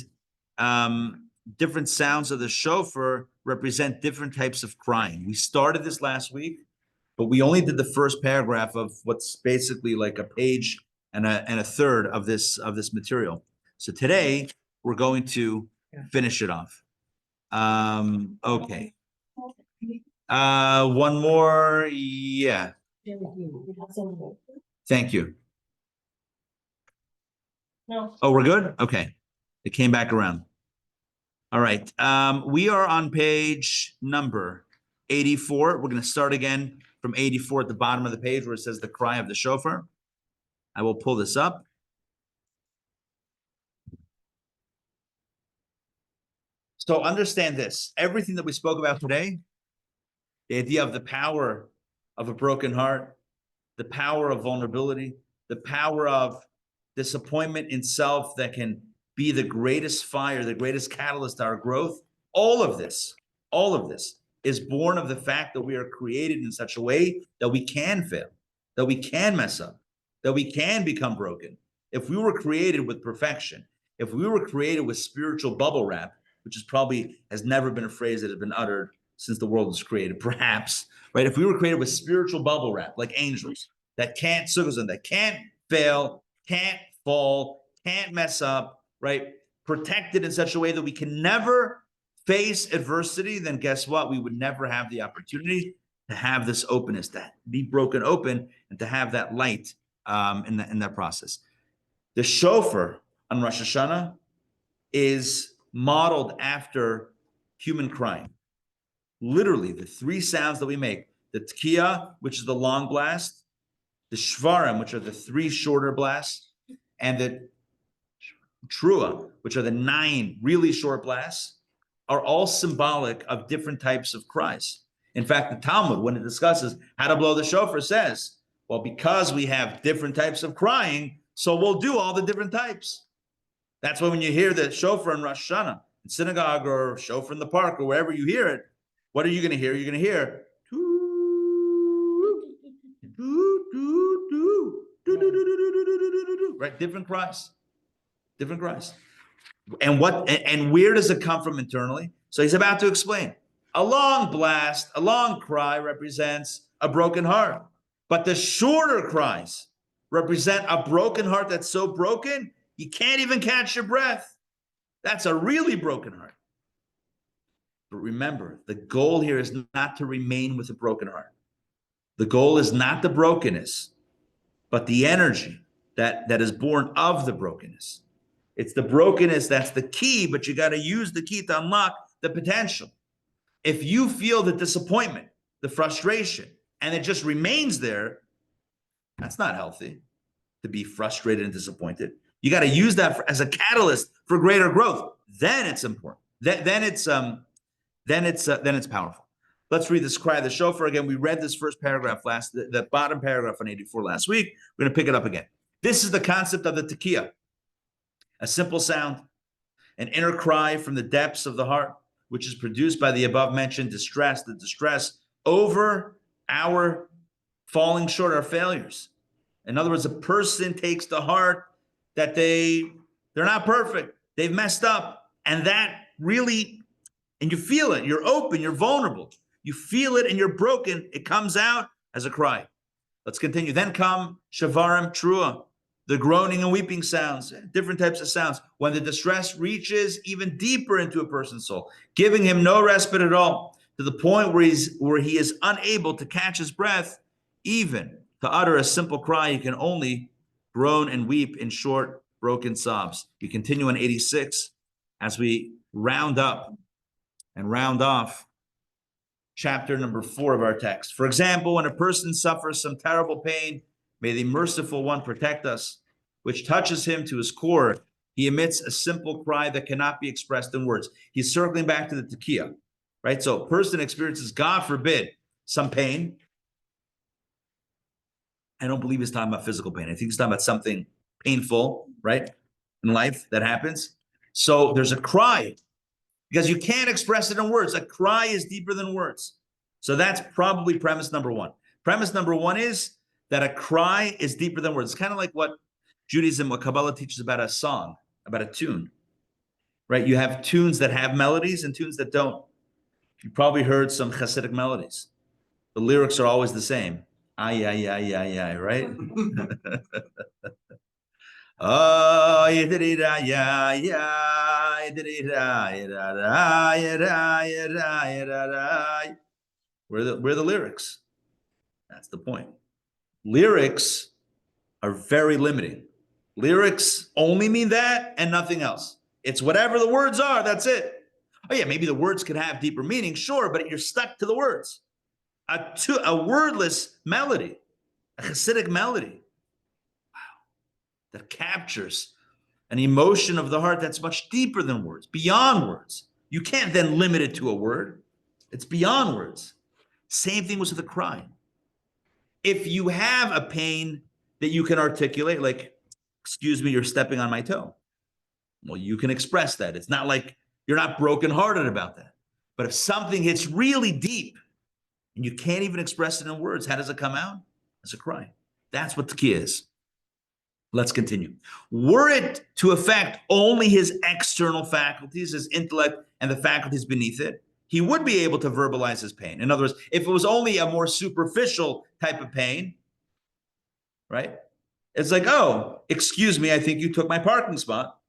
different sounds of the shofar represent different types of crying. We started this last week, but we only did the first paragraph of what's basically like a page and a third of this material. So today we're going to finish it off. Okay. One more. Yeah. Thank you. Oh, we're good? Okay. It came back around. All right. We are on page number 84. We're going to start again from 84 at the bottom of the page where it says the cry of the shofar. I will pull this up. So understand this. Everything that we spoke about today, the idea of the power of a broken heart, the power of vulnerability, the power of disappointment in self that can be the greatest fire, the greatest catalyst to our growth. All of this is born of the fact that we are created in such a way that we can fail, that we can mess up, that we can become broken. If we were created with perfection, if we were created with spiritual bubble wrap, which is probably has never been a phrase that has been uttered since the world was created, perhaps, right? If we were created with spiritual bubble wrap, like angels, that can't that can't fail, can't fall, can't mess up, right? Protected in such a way that we can never face adversity, then guess what? We would never have the opportunity to have this openness, to be broken open, and to have that light in that process. The shofar on Rosh Hashanah is modeled after human crying. Literally, the three sounds that we make, the tkiya, which is the long blast, the shvarim, which are the three shorter blasts, and the trua, which are the 9 really short blasts, are all symbolic of different types of cries. In fact, the Talmud, when it discusses how to blow the shofar, says, well, because we have different types of crying, so we'll do all the different types. That's why when you hear the shofar in Rosh Hashanah, in synagogue or shofar in the park or wherever you hear it, what are you going to hear? You're going to hear, right? Different cries. And where does it come from internally? So he's about to explain. A long blast, a long cry represents a broken heart. But the shorter cries represent a broken heart that's so broken, you can't even catch your breath. That's a really broken heart. But remember, the goal here is not to remain with a broken heart. The goal is not the brokenness, but the energy that is born of the brokenness. It's the brokenness that's the key, but you got to use the key to unlock the potential. If you feel the disappointment, the frustration, and it just remains there, that's not healthy to be frustrated and disappointed. You got to use that as a catalyst for greater growth. Then it's important. Then it's powerful. Let's read this cry of the shofar again. We read this first paragraph the bottom paragraph on 84 last week. We're going to pick it up again. This is the concept of the tekiah. A simple sound, an inner cry from the depths of the heart, which is produced by the above-mentioned distress, the distress over our falling short, our failures. In other words, a person takes to heart that they're not perfect, they've messed up, and that really, and you feel it, you're open, you're vulnerable, you feel it and you're broken, it comes out as a cry. Let's continue. Then come shavarim trua, the groaning and weeping sounds, different types of sounds, when the distress reaches even deeper into a person's soul, giving him no respite at all, to the point where he is unable to catch his breath, even to utter a simple cry. He can only groan and weep in short, broken sobs. We continue on 86 as we round up and round off chapter number 4 of our text. For example, when a person suffers some terrible pain, may the merciful one protect us, which touches him to his core, he emits a simple cry that cannot be expressed in words. He's circling back to the tekiah, right? So a person experiences, God forbid, some pain. I don't believe he's talking about physical pain. I think he's talking about something painful, right, in life that happens. So there's a cry, because you can't express it in words. A cry is deeper than words. So that's probably premise number 1. Premise number 1 is that a cry is deeper than words. It's kind of like what Judaism, what Kabbalah teaches about a song, about a tune. right? You have tunes that have melodies and tunes that don't. You probably heard some Hasidic melodies. The lyrics are always the same. Ay, ay, ay, ay, ay, right? Oh, yidda, ya, ya, yidda. Where are the lyrics? That's the point. Lyrics are very limiting. Lyrics only mean that and nothing else. It's whatever the words are, that's it. Oh yeah, maybe the words could have deeper meaning, sure, but you're stuck to the words. A wordless melody, a Hasidic melody, that captures an emotion of the heart that's much deeper than words, beyond words. You can't then limit it to a word. It's beyond words. Same thing was with a cry. If you have a pain that you can articulate, like, excuse me, you're stepping on my toe. Well, you can express that. It's not like you're not brokenhearted about that. But if something hits really deep and you can't even express it in words, how does it come out? As a cry. That's what the key is. Let's continue. Were it to affect only his external faculties, his intellect, and the faculties beneath it, he would be able to verbalize his pain. In other words, if it was only a more superficial type of pain, right? It's like, oh, excuse me, I think you took my parking spot.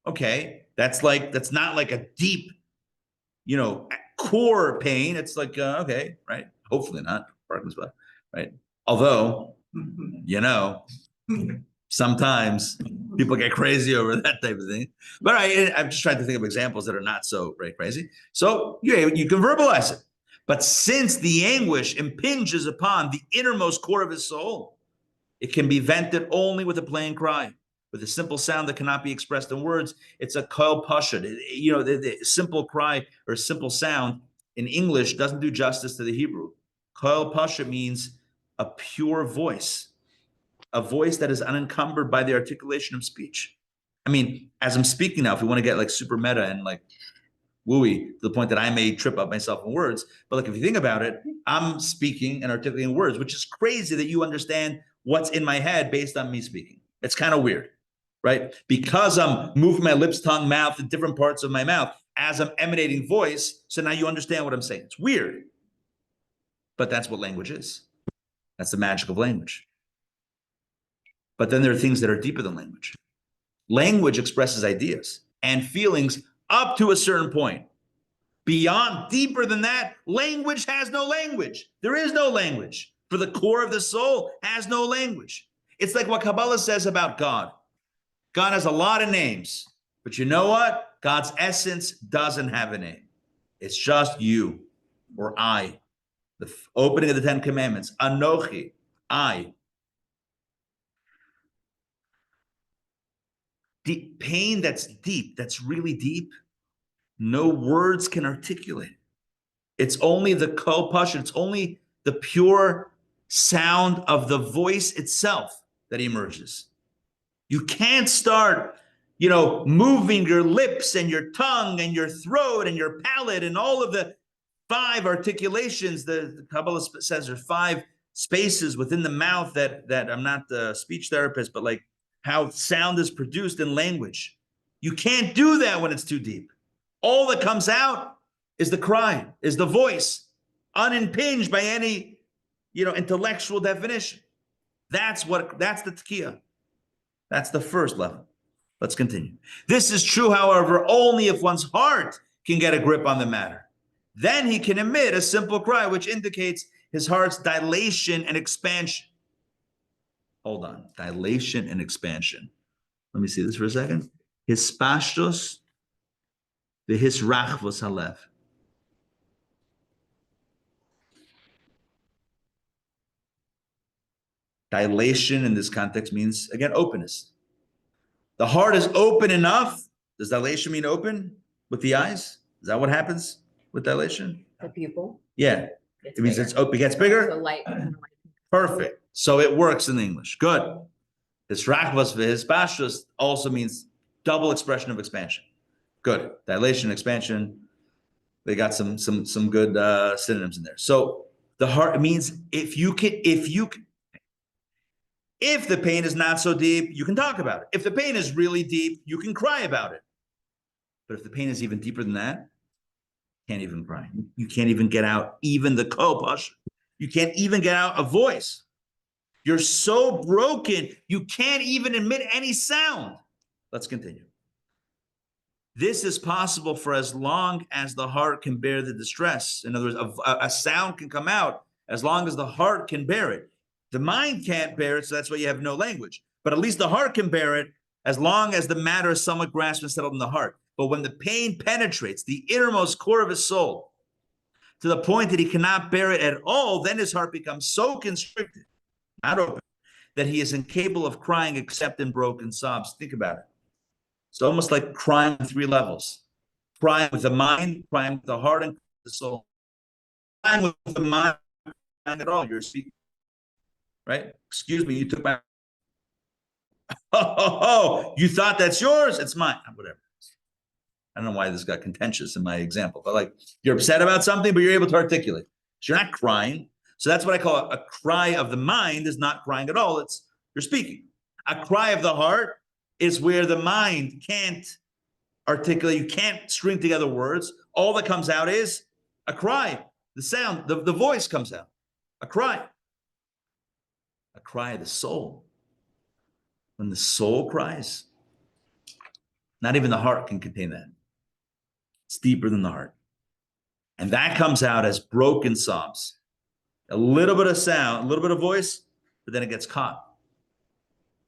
Okay, that's not like a deep, core pain. It's like, okay, right? Hopefully not parking spot, right? Although, sometimes people get crazy over that type of thing. But I'm just trying to think of examples that are not so crazy. So you can verbalize it. But since the anguish impinges upon the innermost core of his soul, it can be vented only with a plain cry, with a simple sound that cannot be expressed in words. It's a kol pashut. The simple cry or simple sound in English doesn't do justice to the Hebrew. Kol pashut means a pure voice, a voice that is unencumbered by the articulation of speech. I mean, as I'm speaking now, if we want to get like super meta and like wooey to the point that I may trip up myself in words, but like if you think about it, I'm speaking and articulating words, which is crazy that you understand what's in my head based on me speaking. It's kind of weird, right? Because I'm moving my lips, tongue, mouth, in different parts of my mouth as I'm emanating voice. So now you understand what I'm saying. It's weird, but that's what language is. That's the magic of language. But then there are things that are deeper than language. Language expresses ideas and feelings up to a certain point. Beyond, deeper than that, language has no language. There is no language. For the core of the soul has no language. It's like what Kabbalah says about God. God has a lot of names, but you know what? God's essence doesn't have a name. It's just you or I. The opening of the 10 Commandments, Anochi, I. Deep pain that's deep, that's really deep, no words can articulate. It's only the kol pashut, it's only the pure sound of the voice itself that emerges. You can't start, moving your lips and your tongue and your throat and your palate and all of the 5 articulations. The Kabbalah says there's 5 spaces within the mouth that I'm not the speech therapist, but like how sound is produced in language. You can't do that when it's too deep. All that comes out is the cry, is the voice, unimpinged by any, intellectual definition. That's the tekiah. That's the first level. Let's continue. This is true, however, only if one's heart can get a grip on the matter. Then he can emit a simple cry, which indicates his heart's dilation and expansion. Hold on, dilation and expansion. Let me see this for a second. His spashtos, the his rachvos halev. Dilation in this context means, again, openness. The heart is open enough. Does dilation mean open with the eyes? Is that what happens with dilation? The pupil. Yeah. It means it's open. It gets bigger? So light. Perfect. So it works in English. Good. This rachvos v'hispashtos also means double expression of expansion. Good. Dilation, expansion. They got some good synonyms in there. So the heart means if the pain is not so deep, you can talk about it. If the pain is really deep, you can cry about it. But if the pain is even deeper than that, can't even cry. You can't even get out even the kopash. You can't even get out a voice. You're so broken, you can't even emit any sound. Let's continue. This is possible for as long as the heart can bear the distress. In other words, a sound can come out as long as the heart can bear it. The mind can't bear it, so that's why you have no language. But at least the heart can bear it as long as the matter is somewhat grasped and settled in the heart. But when the pain penetrates the innermost core of his soul to the point that he cannot bear it at all, then his heart becomes so constricted, not open, that he is incapable of crying except in broken sobs. Think about it. It's almost like crying on 3 levels. Crying with the mind, crying with the heart, and the soul. Crying with the mind, crying at all. You're speaking, right? Excuse me, you took my... Oh, you thought that's yours? It's mine. Whatever. I don't know why this got contentious in my example, but like you're upset about something, but you're able to articulate. So you're not crying. So that's what I call a cry of the mind is not crying at all. It's you're speaking. A cry of the heart is where the mind can't articulate. You can't string together words. All that comes out is a cry. The sound, the voice comes out. A cry. A cry of the soul. When the soul cries, not even the heart can contain that. It's deeper than the heart. And that comes out as broken sobs. A little bit of sound, a little bit of voice, but then it gets caught.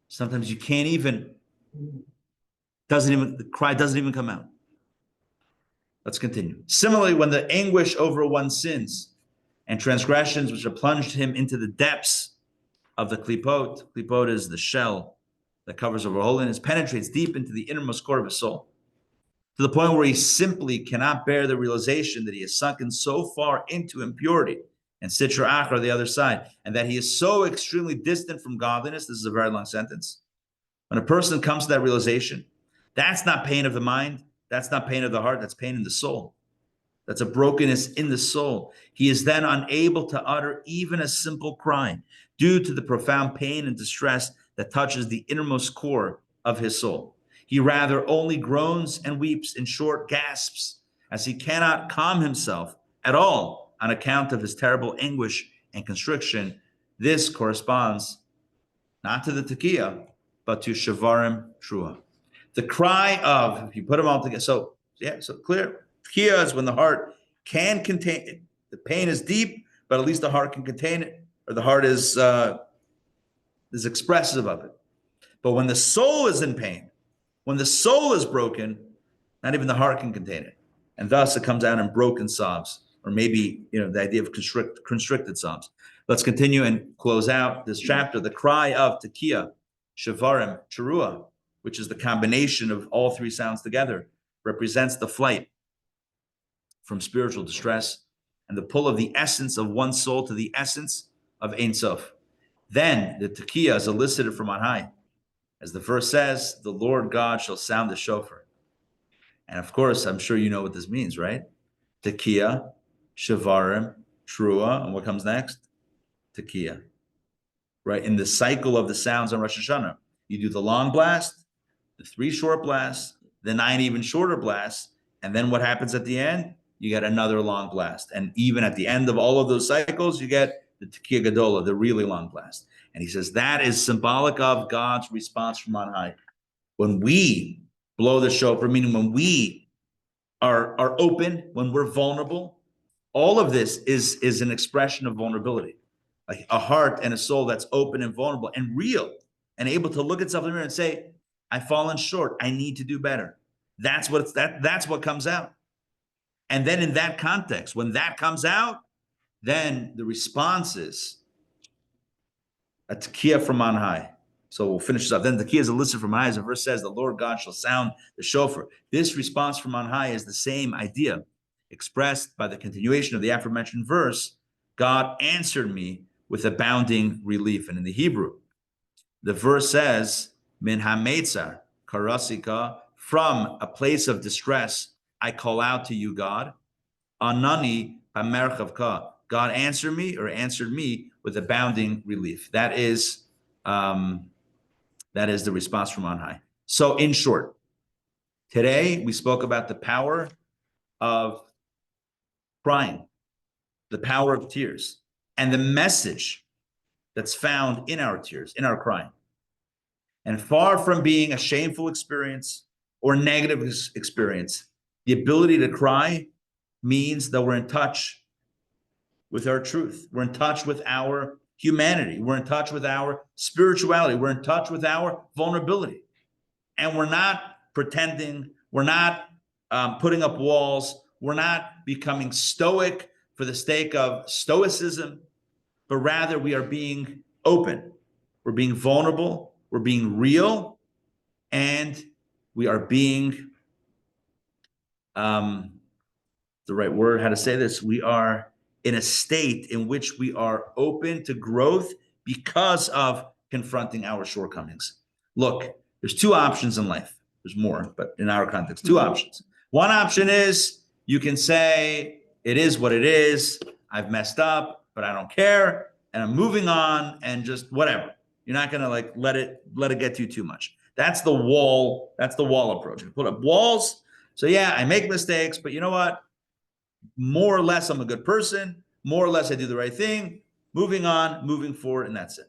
Sometimes you can't even, the cry doesn't even come out. Let's continue. Similarly, when the anguish over one's sins and transgressions which have plunged him into the depths of the klipot is the shell that covers over holiness, penetrates deep into the innermost core of his soul, to the point where he simply cannot bear the realization that he has sunken so far into impurity and sitra achra, the other side, and that he is so extremely distant from godliness. This is a very long sentence. When a person comes to that realization, that's not pain of the mind, that's not pain of the heart, that's pain in the soul. That's a brokenness in the soul. He is then unable to utter even a simple cry due to the profound pain and distress that touches the innermost core of his soul. He rather only groans and weeps in short gasps, as he cannot calm himself at all on account of his terrible anguish and constriction. This corresponds not to the tekiah, but to shavarim trua. The cry of, if you put them all together, so clear. Tekiah is when the heart can contain it. The pain is deep, but at least the heart can contain it, or the heart is expressive of it. But when the soul is in pain, when the soul is broken, not even the heart can contain it. And thus it comes out in broken sobs, or maybe, the idea of constricted sobs. Let's continue and close out this chapter. The cry of tekiah, shavarim, cherua, which is the combination of all 3 sounds together, represents the flight from spiritual distress and the pull of the essence of one's soul to the essence of Ein Sof. Then the tekiah is elicited from on high. As the verse says, the Lord God shall sound the shofar. And of course, I'm sure you know what this means, right? Tekiah, shavarim, trua, and what comes next? Tekiah. Right? In the cycle of the sounds on Rosh Hashanah, you do the long blast, the 3 short blasts, the 9 even shorter blasts, and then what happens at the end? You get another long blast. And even at the end of all of those cycles, you get the tekiah gadola, the really long blast. And he says that is symbolic of God's response from on high. When we blow the shofar, meaning when we are open, when we're vulnerable, all of this is an expression of vulnerability. Like a heart and a soul that's open and vulnerable and real and able to look itself in the mirror and say, I've fallen short. I need to do better. That's what comes out. And then in that context, when that comes out, then the response is a tekiah from on high. So we'll finish this up. Then the tekiah is elicited from high, as the verse says, the Lord God shall sound the shofar. This response from on high is the same idea expressed by the continuation of the aforementioned verse. God answered me with abounding relief. And in the Hebrew, the verse says, min hametzar karasika, from a place of distress, I call out to you, God. Anani hamerchavka, God answered me with abounding relief. That is the response from on high. So in short, Today, we spoke about the power of crying, the power of tears, and the message that's found in our tears, in our crying. And far from being a shameful experience or negative experience, the ability to cry means that we're in touch with our truth. We're in touch with our humanity. We're in touch with our spirituality. We're in touch with our vulnerability. And we're not pretending. We're not putting up walls. We're not becoming stoic for the sake of stoicism, but rather we are being open. We're being vulnerable. We're being real. And we are being, the right word, how to say this, we are in a state in which we are open to growth because of confronting our shortcomings. Look, there's two options in life. There's more, but in our context, two options. One option is you can say, it is what it is. I've messed up, but I don't care. And I'm moving on and just whatever. You're not going to like let it get to you too much. That's the wall. That's the wall approach. You put up walls. So yeah, I make mistakes, but you know what? More or less, I'm a good person. More or less, I do the right thing. Moving on, moving forward, and that's it.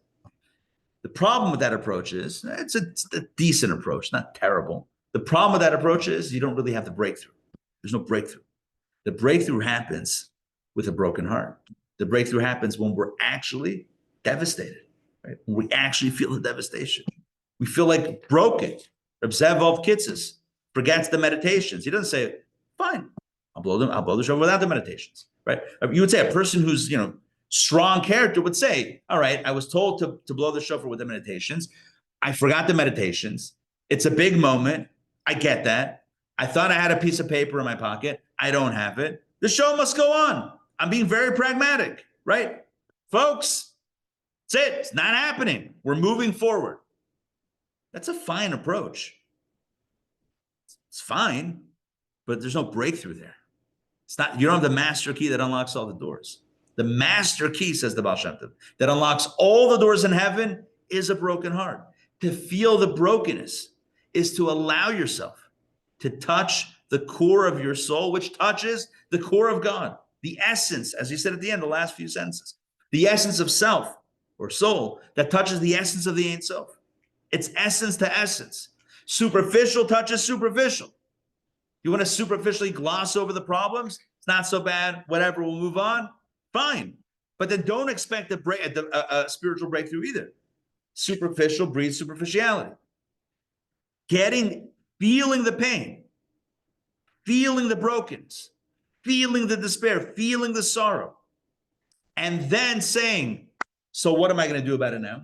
The problem with that approach is it's a decent approach, not terrible. The problem with that approach is you don't really have the breakthrough. There's no breakthrough. The breakthrough happens with a broken heart. The breakthrough happens when we're actually devastated, right? When we actually feel the devastation. We feel like broken. Reb Zev Kitzes forgets the meditations. He doesn't say, fine, I'll blow the shofar without the meditations, right? You would say a person who's, strong character would say, all right, I was told to blow the shofar with the meditations. I forgot the meditations. It's a big moment. I get that. I thought I had a piece of paper in my pocket. I don't have it. The show must go on. I'm being very pragmatic, right? Folks, that's it. It's not happening. We're moving forward. That's a fine approach. It's fine, but there's no breakthrough there. It's not, you don't have the master key that unlocks all the doors. The master key, says the Baal Shem Tov, that unlocks all the doors in heaven is a broken heart. To feel the brokenness is to allow yourself to touch the core of your soul, which touches the core of God, the essence, as you said at the end, the last few sentences, the essence of self or soul that touches the essence of the Ein Sof. It's essence to essence. Superficial touches superficial. You want to superficially gloss over the problems? It's not so bad. Whatever, we'll move on. Fine. But then don't expect a spiritual breakthrough either. Superficial breeds superficiality. Feeling the pain, feeling the brokenness, feeling the despair, feeling the sorrow, and then saying, so what am I going to do about it now?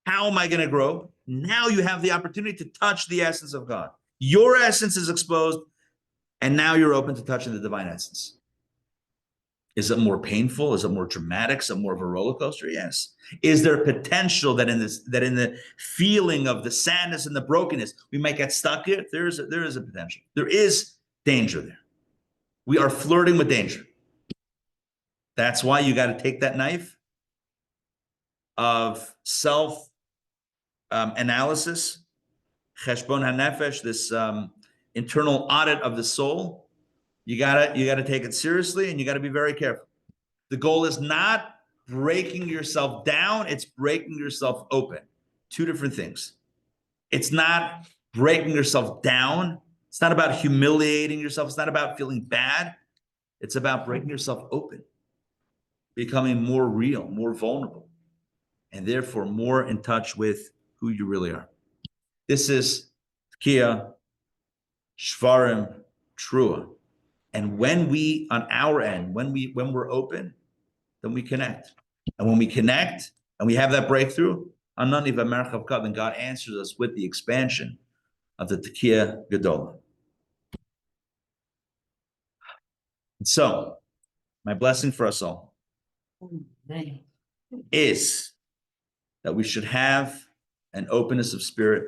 How am I going to grow? Now you have the opportunity to touch the essence of God. Your essence is exposed, and now you're open to touching the divine essence. Is it more painful? Is it more dramatic? Is it more of a roller coaster? Yes. Is there potential that in the feeling of the sadness and the brokenness, we might get stuck here? There is a potential. There is danger there. We are flirting with danger. That's why you got to take that knife of self analysis, cheshbon hanefesh, this internal audit of the soul. You gotta take it seriously, and you got to be very careful. The goal is not breaking yourself down; it's breaking yourself open. Two different things. It's not breaking yourself down. It's not about humiliating yourself. It's not about feeling bad. It's about breaking yourself open, becoming more real, more vulnerable, and therefore more in touch with who you really are. This is Kia, Shvarim, Trua. And when we, on our end, when we're open, then we connect. And when we connect and we have that breakthrough, then God answers us with the expansion of the Tekiah Gedolah. So, my blessing for us all is that we should have an openness of spirit.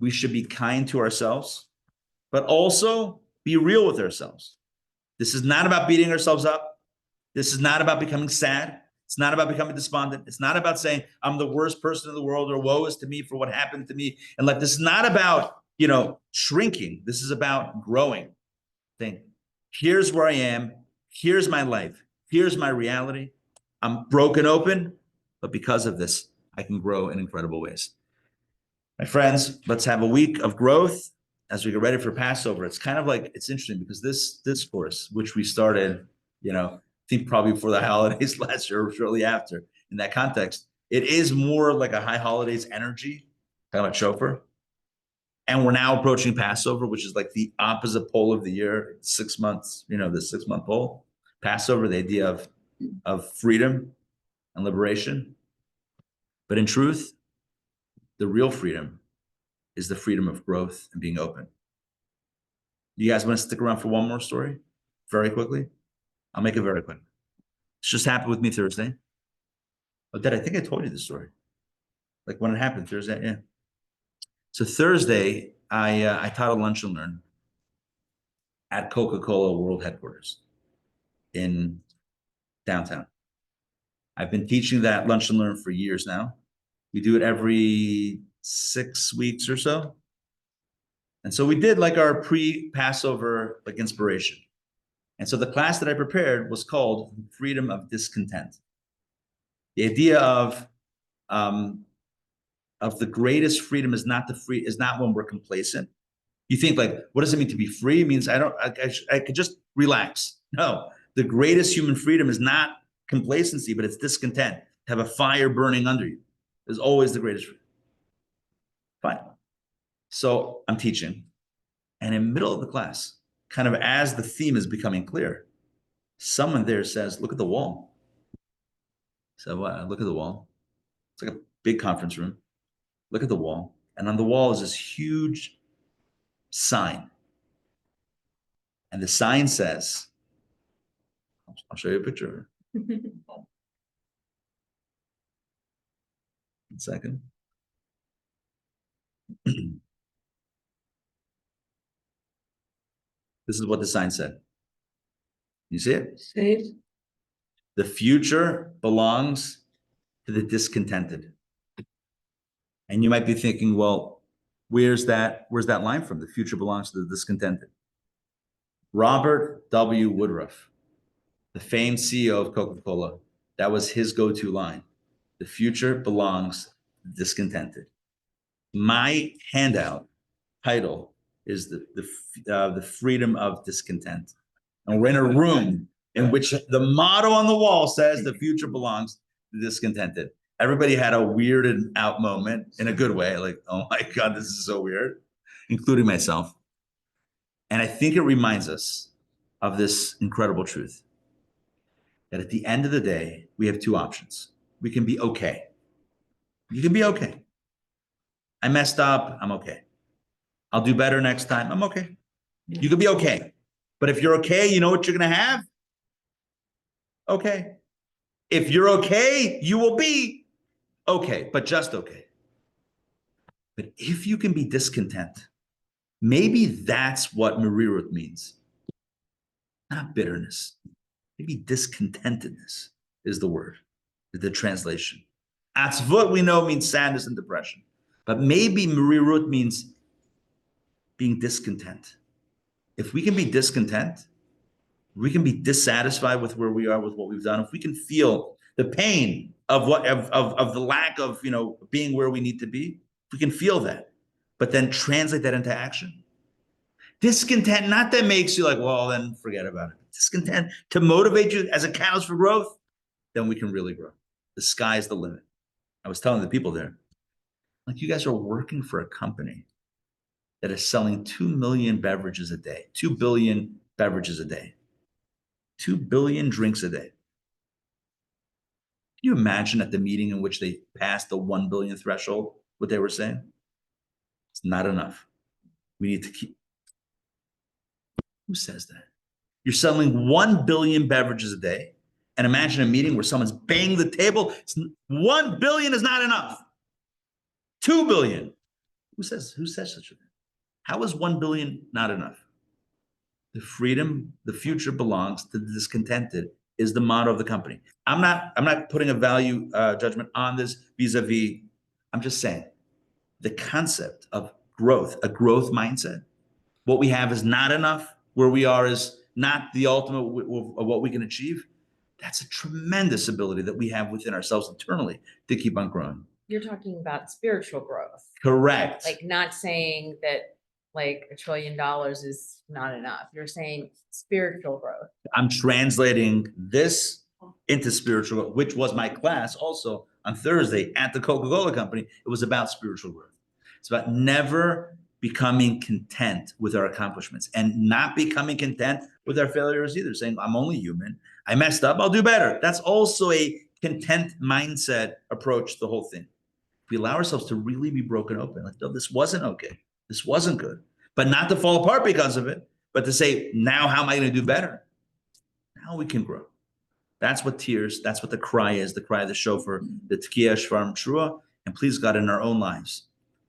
We should be kind to ourselves, but also be real with ourselves. This is not about beating ourselves up. This is not about becoming sad. It's not about becoming despondent. It's not about saying, I'm the worst person in the world, or woe is to me for what happened to me. And like, this is not about shrinking. This is about growing. Think, here's where I am. Here's my life. Here's my reality. I'm broken open, but because of this, I can grow in incredible ways. My friends, let's have a week of growth as we get ready for Passover. It's kind of like, it's interesting because this discourse, which we started, I think probably before the holidays last year or shortly after, in that context, it is more like a high holidays energy, kind of a shofar. And we're now approaching Passover, which is like the opposite pole of the year, 6 months, the 6-month pole. Passover, the idea of freedom and liberation. But in truth, the real freedom is the freedom of growth and being open. You guys want to stick around for one more story? Very quickly? I'll make it very quick. It's just happened with me Thursday. Oh, Dad, I think I told you the story. Like when it happened Thursday, yeah. So Thursday, I taught a lunch and learn at Coca-Cola World Headquarters in downtown. I've been teaching that lunch and learn for years now. We do it every 6 weeks or so. And so we did like our pre-Passover like inspiration. And so the class that I prepared was called Freedom of Discontent. The idea of the greatest freedom is not when we're complacent. You think like, what does it mean to be free? It means I could just relax. No, the greatest human freedom is not complacency, but it's discontent. To have a fire burning under you is always the greatest freedom. Fine. So I'm teaching, and in the middle of the class, kind of as the theme is becoming clear, someone there says, look at the wall. So I look at the wall. It's like a big conference room. Look at the wall. And on the wall is this huge sign. And the sign says, I'll show you a picture. 1 second. This is what the sign said. You see it? See it? The future belongs to the discontented. And you might be thinking, well, where's that line from? The future belongs to the discontented. Robert W. Woodruff, the famed CEO of Coca-Cola, that was his go-to line. The future belongs to the discontented. My handout title is the freedom of discontent. And we're in a room in which the motto on the wall says the future belongs to the discontented. Everybody had a weirded out moment in a good way, like, oh my God, this is so weird, including myself. And I think it reminds us of this incredible truth that at the end of the day, we have two options. We can be okay. You can be okay. I messed up, I'm okay. I'll do better next time, I'm okay. You can be okay. But if you're okay, you know what you're gonna have? Okay. If you're okay, you will be okay, but just okay. But if you can be discontent, maybe that's what merirut means. Not bitterness. Maybe discontentedness is the word, the translation. Atzvut we know means sadness and depression. But maybe merirut means being discontent. If we can be discontent, we can be dissatisfied with where we are, with what we've done. If we can feel the pain of the lack of being where we need to be, if we can feel that, but then translate that into action. Discontent, not that makes you like, well, then forget about it. Discontent to motivate you as a catalyst for growth, then we can really grow. The sky's the limit. I was telling the people there, like, you guys are working for a company that is selling 2 million beverages a day, 2 billion beverages a day, 2 billion drinks a day. Can you imagine at the meeting in which they passed the 1 billion threshold, what they were saying? It's not enough. We need to keep. Who says that? You're selling 1 billion beverages a day, and imagine a meeting where someone's banging the table. 1 billion is not enough. 2 billion. Who says such a thing? How is 1 billion not enough? The freedom, the future belongs to the discontented is the motto of the company. I'm not putting a value judgment on this vis-a-vis. I'm just saying the concept of growth, a growth mindset. What we have is not enough. Where we are is not the ultimate of what we can achieve. That's a tremendous ability that we have within ourselves internally to keep on growing. You're talking about spiritual growth. Correct. Like not saying that like $1 trillion is not enough. You're saying spiritual growth. I'm translating this into spiritual growth, which was my class also on Thursday at the Coca-Cola company. It was about spiritual growth. It's about never becoming content with our accomplishments and not becoming content with our failures either, saying, I'm only human. I messed up. I'll do better. That's also a content mindset approach to the whole thing. We allow ourselves to really be broken open. Like, no, this wasn't okay. This wasn't good. But not to fall apart because of it, but to say, now how am I going to do better? Now we can grow. That's what tears, that's what the cry is, the cry of the shofar, the tekiah, shvarim, trua, and please God in our own lives.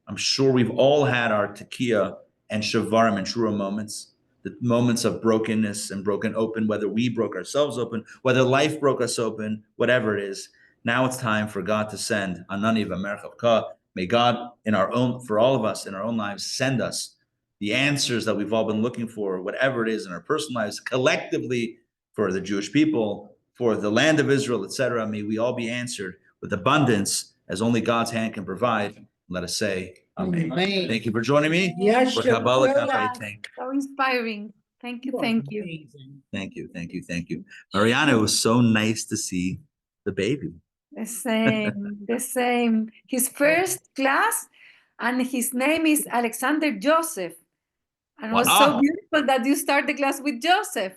I'm sure we've all had our tekiah and shvarim and trua moments, the moments of brokenness and broken open, whether we broke ourselves open, whether life broke us open, whatever it is. Now it's time for God to send Anani v'merchavka. May God, in our own, for all of us in our own lives, send us the answers that we've all been looking for, whatever it is in our personal lives, collectively for the Jewish people, for the land of Israel, etc. May we all be answered with abundance as only God's hand can provide. Let us say, Amen. Amen. Thank you for joining me. Yes, For Kabbalah sure. Café. So inspiring. Thank you, thank you. Thank you, thank you, thank you. Mariana, it was so nice to see the baby. The same, the same. His first class, and his name is Alexander Joseph. And it was so Wow. beautiful that you start the class with Joseph.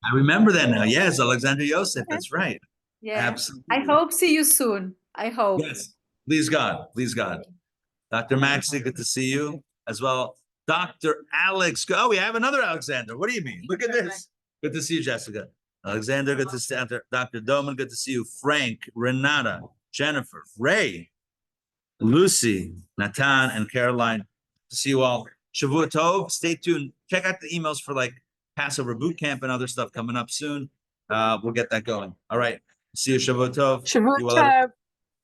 I remember that now. Yes, Alexander Yosef. That's right. Yeah. Absolutely. I hope see you soon. I hope. Yes. Please God. Please God. Dr. Maxey, good to see you as well. Dr. Alex. Oh, we have another Alexander. What do you mean? Look at this. Good to see you, Jessica. Alexander, good to see you. Dr. Doman, good to see you. Frank, Renata, Jennifer, Ray, Lucy, Natan, and Caroline. To see you all. Shavua Tov. Stay tuned. Check out the emails for like Passover boot camp and other stuff coming up soon. We'll get that going. All right. See you, Shavua Tov. Shavua You all have a- Tov.